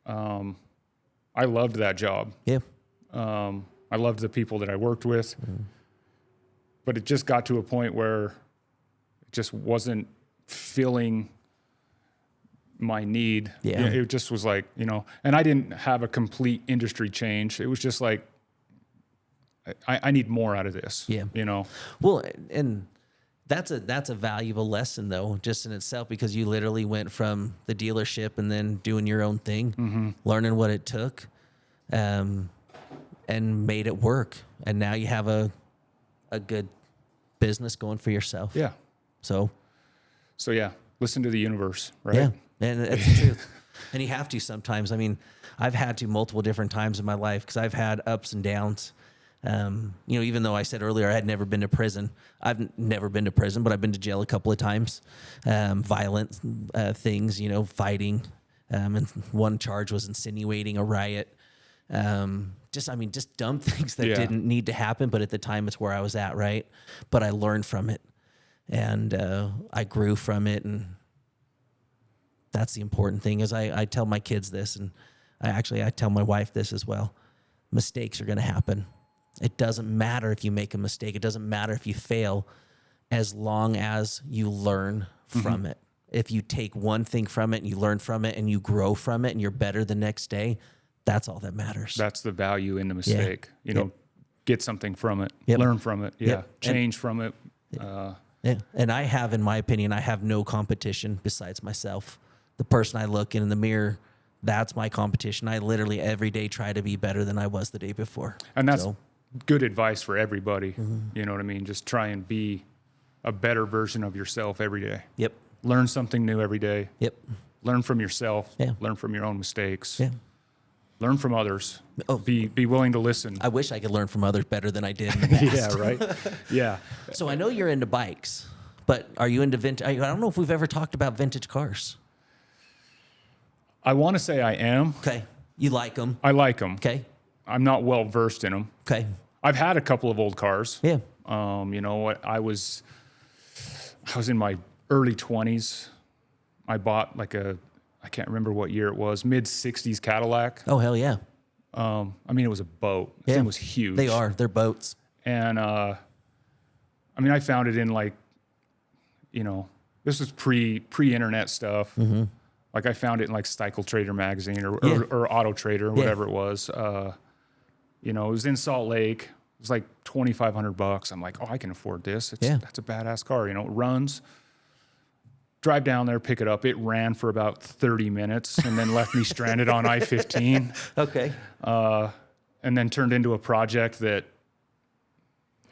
S1: I loved that job.
S3: Yeah.
S1: I loved the people that I worked with. But it just got to a point where it just wasn't filling my need.
S3: Yeah.
S1: It just was like, you know, and I didn't have a complete industry change. It was just like, I need more out of this.
S3: Yeah.
S1: You know?
S3: Well, and that's a valuable lesson though, just in itself, because you literally went from the dealership and then doing your own thing, learning what it took, and made it work. And now you have a good business going for yourself.
S1: Yeah.
S3: So
S1: yeah, listen to the universe, right?
S3: yeah, and that's the truth. And you have to sometimes. I mean, I've had to multiple different times in my life because I've had ups and downs. You know, even though I said earlier I had never been to prison, I've never been to prison, but I've been to jail a couple of times. Violent things, you know, fighting. And one charge was insinuating a riot. Just dumb things that didn't need to happen, but at the time it's where I was at, right? But I learned from it, and I grew from it, and that's the important thing. Is I tell my kids this, and I tell my wife this as well. Mistakes are going to happen. It doesn't matter if you make a mistake. It doesn't matter if you fail, as long as you learn from it. If you take one thing from it and you learn from it and you grow from it and you're better the next day, that's all that matters.
S1: That's the value in the mistake. You know, get something from it,
S3: Yep.
S1: learn from it. Yeah.
S3: Yep.
S1: Change from it.
S3: Yeah. And I have, in my opinion, I have no competition besides myself. The person I look in the mirror, that's my competition. I literally every day try to be better than I was the day before.
S1: And that's good advice for everybody. You know what I mean? Just try and be a better version of yourself every day.
S3: Yep.
S1: Learn something new every day.
S3: Yep.
S1: learn from yourself,
S3: Yeah.
S1: learn from your own mistakes,
S3: Yeah.
S1: learn from others,
S3: Oh.
S1: be willing to listen.
S3: I wish I could learn from others better than I did in the past.
S1: Yeah, right. Yeah.
S3: So I know you're into bikes, but are you into vintage? I don't know if we've ever talked about vintage cars.
S1: I want to say I am.
S3: Okay. You like them.
S1: I like them.
S3: Okay.
S1: I'm not well versed in them.
S3: Okay.
S1: I've had a couple of old cars.
S3: Yeah.
S1: You know what? I was in my early 20s. I bought like I can't remember what year it was, mid 60s Cadillac.
S3: Oh, hell yeah.
S1: I mean, it was a boat. The thing was huge.
S3: They are. They're boats.
S1: And I mean, I found it in like, you know, this was pre-internet stuff.
S3: Mm-hmm.
S1: Like I found it in like Cycle Trader magazine or Auto Trader or
S3: Yeah.
S1: whatever it was. You know, it was in Salt Lake. It was like $2,500. I'm like, oh, I can afford this. That's a badass car. You know, it runs. Drive down there, pick it up. It ran for about 30 minutes and then left me stranded on I-15.
S3: Okay.
S1: And then turned into a project that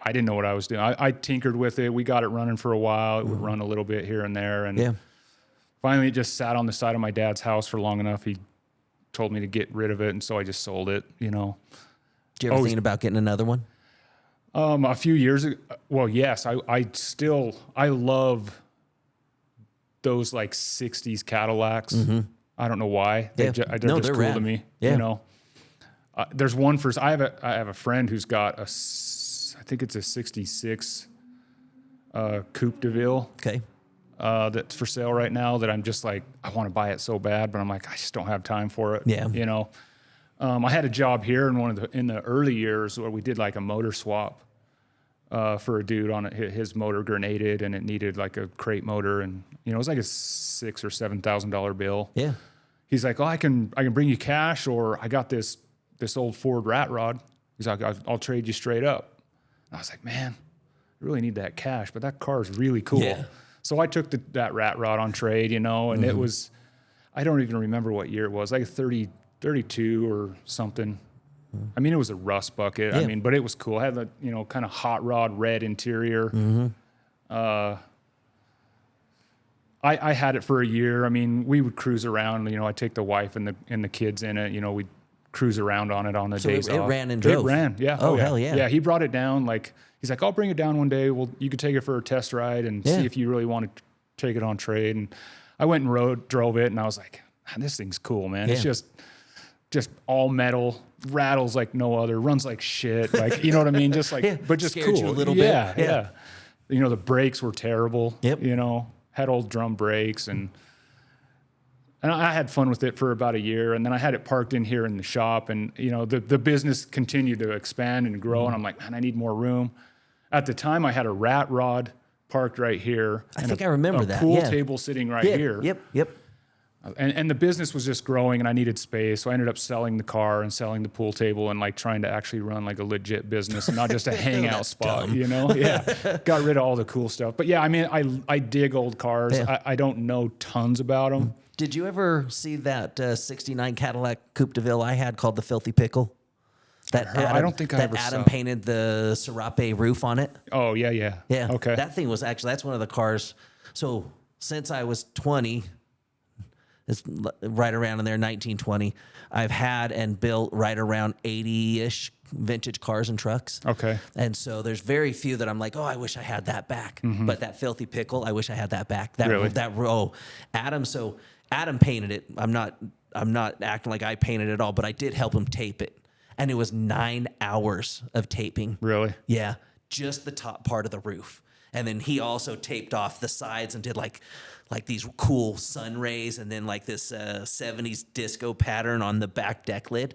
S1: I didn't know what I was doing. I tinkered with it. We got it running for a while. It would run a little bit here and there. And finally, it just sat on the side of my dad's house for long enough. He told me to get rid of it. And so I just sold it, you know.
S3: Did you ever think about getting another one?
S1: A few years ago, well, yes, I love those like 60s Cadillacs. I don't know why. They're just
S3: they're
S1: cool
S3: rad.
S1: to me.
S3: Yeah.
S1: You know, there's one for, I have a friend who's got I think it's a 66 Coupe de Ville
S3: Okay.
S1: that's for sale right now that I'm just like, I want to buy it so bad, but I'm like, I just don't have time for it.
S3: Yeah.
S1: You know, I had a job here in the early years where we did like a motor swap for a dude on it. His motor grenaded and it needed like a crate motor, and you know it was like a $6,000 or $7,000 bill.
S3: Yeah.
S1: He's like, oh, I can bring you cash, or I got this old Ford rat rod. He's like, I'll trade you straight up. And I was like, man, I really need that cash, but that car is really cool.
S3: Yeah.
S1: So I took that rat rod on trade, you know, and it was, I don't even remember what year it was, like 32 or something. I mean, it was a rust bucket.
S3: Yeah.
S1: I mean, but it was cool. It had the, you know, kind of hot rod red interior. I had it for a year. I mean, we would cruise around. You know, I'd take the wife and the kids in it. You know, we'd cruise around on it on the days
S3: it
S1: off.
S3: ran and drove?
S1: It ran, yeah.
S3: Oh,
S1: yeah.
S3: hell yeah.
S1: Yeah, he brought it down. Like, he's like, I'll bring it down one day. Well, you could take it for a test ride and
S3: Yeah.
S1: see if you really want to take it on trade. And I went and drove it, and I was like, man, this thing's cool, man. It's
S3: Yeah.
S1: just all metal, rattles like no other, runs like shit. Like, you know what I mean? Just like,
S3: Yeah,
S1: but just
S3: scared
S1: cool.
S3: you a little bit.
S1: Yeah,
S3: Yeah.
S1: yeah. You know, the brakes were terrible.
S3: Yep.
S1: You know, had old drum brakes, and I had fun with it for about a year, and then I had it parked in here in the shop, and you know, the business continued to expand and grow, and I'm like, man, I need more room. At the time, I had a rat rod parked right here.
S3: I think I remember
S1: a
S3: that,
S1: pool
S3: yeah.
S1: table sitting right
S3: Yeah.
S1: here.
S3: Yep.
S1: And the business was just growing, and I needed space, so I ended up selling the car and selling the pool table and like trying to actually run like a legit business and not just a hangout spot, you know? Yeah, got rid of all the cool stuff. But yeah, I mean, I dig old cars.
S3: Yeah.
S1: I don't know tons about them.
S3: Did you ever see that 69 Cadillac Coupe de Ville I had called the Filthy Pickle?
S1: I don't think I ever
S3: Adam
S1: saw.
S3: painted the Serape roof on it.
S1: Oh yeah.
S3: Yeah.
S1: Okay.
S3: That thing was actually, that's one of the cars. So since I was 20, it's right around in there, 1920, I've had and built right around 80-ish vintage cars and trucks.
S1: Okay.
S3: And so there's very few that I'm like, oh, I wish I had that back. But that Filthy Pickle, I wish I had that back.
S1: Really?
S3: Adam painted it. I'm not acting like I painted it all, but I did help him tape it. And it was 9 hours of taping.
S1: Really?
S3: Yeah, just the top part of the roof. And then he also taped off the sides and did like these cool sun rays, and then like this 70s disco pattern on the back deck lid.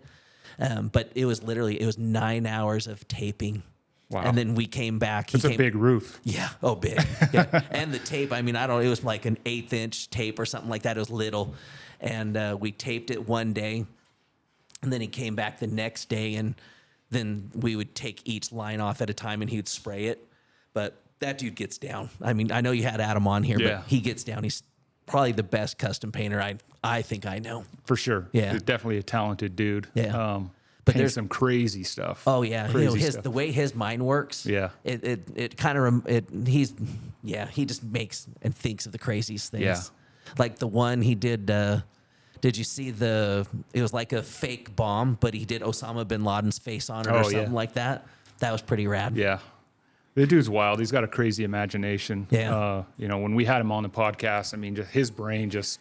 S3: But it was 9 hours of taping.
S1: Wow.
S3: And then we came back.
S1: It's a big roof.
S3: Yeah. Oh, big. Yeah. And the tape, I mean, it was like an 1/8-inch tape or something like that. It was little. And we taped it one day. And then he came back the next day, and then we would take each line off at a time, and he would spray it. But that dude gets down. I mean, I know you had Adam on here,
S1: Yeah.
S3: but he gets down. He's probably the best custom painter I think I know.
S1: For sure.
S3: Yeah.
S1: He's definitely a talented dude.
S3: Yeah.
S1: But
S3: there's-
S1: there's some crazy stuff.
S3: Oh yeah,
S1: Crazy
S3: the way his mind works.
S1: Yeah.
S3: It kind of he just makes and thinks of the craziest things.
S1: Yeah.
S3: Like the one he did. Did you see it was like a fake bomb, but he did Osama bin Laden's face on it or something like that. That was pretty rad.
S1: Yeah. The dude's wild. He's got a crazy imagination.
S3: Yeah.
S1: When we had him on the podcast, I mean, his brain just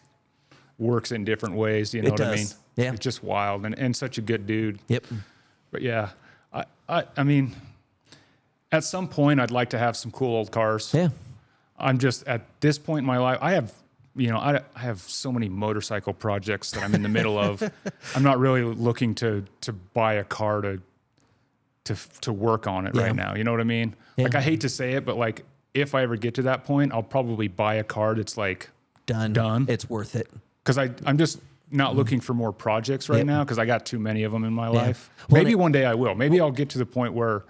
S1: works in different ways. You know what I mean?
S3: Yeah.
S1: It's just wild and such a good dude.
S3: Yep.
S1: But yeah, I mean, at some point I'd like to have some cool old cars.
S3: Yeah.
S1: I'm just at this point in my life, I have so many motorcycle projects that I'm in the middle of. I'm not really looking to buy a car to work on it right now. You know what I mean?
S3: Yeah.
S1: Like, I hate to say it, but like, if I ever get to that point, I'll probably buy a car that's like
S3: Done. It's worth it.
S1: Because I'm just not looking for more projects right now because I got too many of them in my life.
S3: Well,
S1: Maybe one day I will. Maybe I'll get to the point where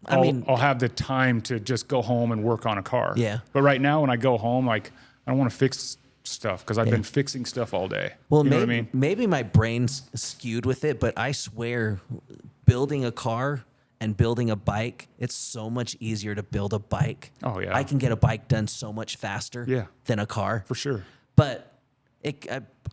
S1: I'll have the time to just go home and work on a car.
S3: Yeah.
S1: But right now, when I go home, like, I don't want to fix stuff because I've been fixing stuff all day.
S3: Well,
S1: you know
S3: maybe,
S1: what I mean?
S3: maybe my brain's skewed with it, but I swear, building a car and building a bike, it's so much easier to build a bike.
S1: Oh, yeah.
S3: I can get a bike done so much faster than a car.
S1: For sure.
S3: But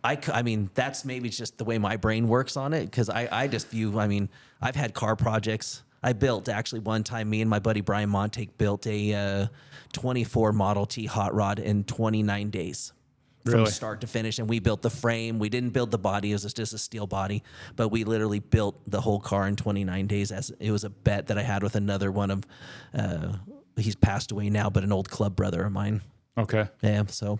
S3: I mean, that's maybe just the way my brain works on it because I just view, I mean, I've had car projects. I built actually one time, me and my buddy Brian Montek built a 24 Model T hot rod in 29 days. From
S1: Really?
S3: start to finish, and we built the frame. We didn't build the body; it was just a steel body. But we literally built the whole car in 29 days. As it was a bet that I had with another one of, he's passed away now, but an old club brother of mine.
S1: Okay.
S3: Yeah, so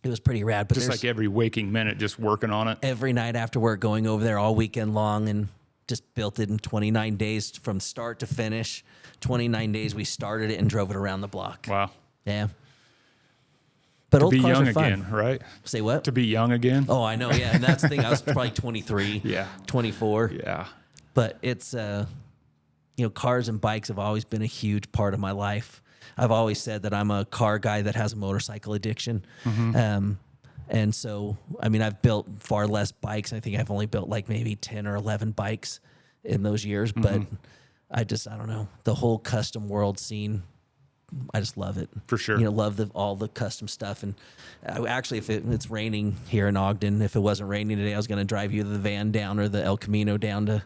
S3: it was pretty rad. But
S1: Just like every waking minute, just working on it.
S3: every night after work, going over there all weekend long, and just built it in 29 days from start to finish. 29 days, we started it and drove it around the block.
S1: Wow.
S3: Yeah. But old
S1: Be
S3: cars
S1: young
S3: are fun.
S1: again, right?
S3: Say what?
S1: To be young again.
S3: Oh, I know. Yeah, and that's the thing. I was probably 23,
S1: Yeah.
S3: 24.
S1: Yeah.
S3: But it's, cars and bikes have always been a huge part of my life. I've always said that I'm a car guy that has a motorcycle addiction. And so, I mean, I've built far less bikes. I think I've only built like maybe 10 or 11 bikes in those years. But I don't know, the whole custom world scene, I just love it.
S1: For sure.
S3: Love all the custom stuff. And actually, if it's raining here in Ogden, if it wasn't raining today, I was going to drive you the van down or the El Camino down to.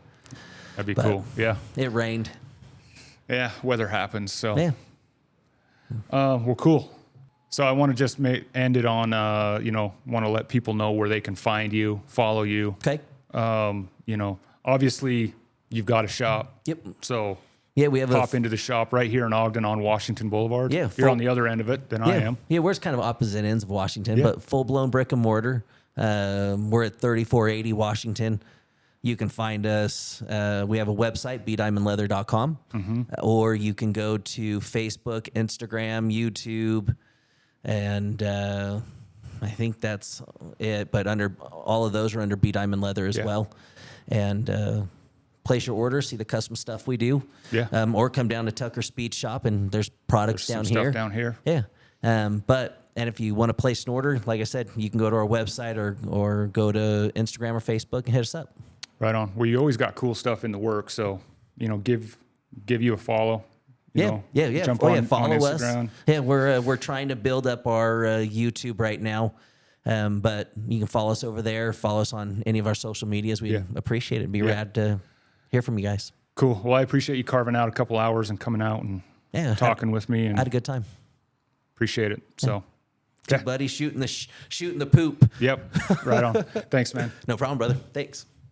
S1: That'd be cool. Yeah.
S3: It rained.
S1: Yeah. Weather happens. So.
S3: Yeah.
S1: Well, cool. So I want to just end it on, want to let people know where they can find you, follow you.
S3: Okay.
S1: Obviously you've got a shop.
S3: Yep.
S1: So
S3: Yeah, we have
S1: pop into the shop right here in Ogden on Washington Boulevard.
S3: Yeah,
S1: You're on the other end of it than I am.
S3: Yeah, we're kind of opposite ends of Washington,
S1: Yeah.
S3: but full-blown brick and mortar. We're at 3480 Washington. You can find us. We have a website, BDiamondleather.com, or you can go to Facebook, Instagram, YouTube, and I think that's it. But all of those are under B Diamond Leather as well. And place your order, see the custom stuff we do.
S1: Yeah.
S3: Or come down to Tucker Speed Shop, and there's products
S1: Some
S3: down
S1: stuff
S3: here.
S1: down here.
S3: Yeah. And if you want to place an order, like I said, you can go to our website or go to Instagram or Facebook and hit us up.
S1: Right on. Well, you always got cool stuff in the works. So, give you a follow. Jump on
S3: follow us.
S1: Instagram.
S3: Yeah, we're trying to build up our YouTube right now. But you can follow us over there. Follow us on any of our social medias. We appreciate it. It'd be rad to hear from you guys.
S1: Cool. Well, I appreciate you carving out a couple hours and coming out and talking with me. And
S3: I had a good time.
S1: appreciate it. So,
S3: Buddy, shooting the poop.
S1: Yep. Right on. Thanks, man.
S3: No problem, brother. Thanks.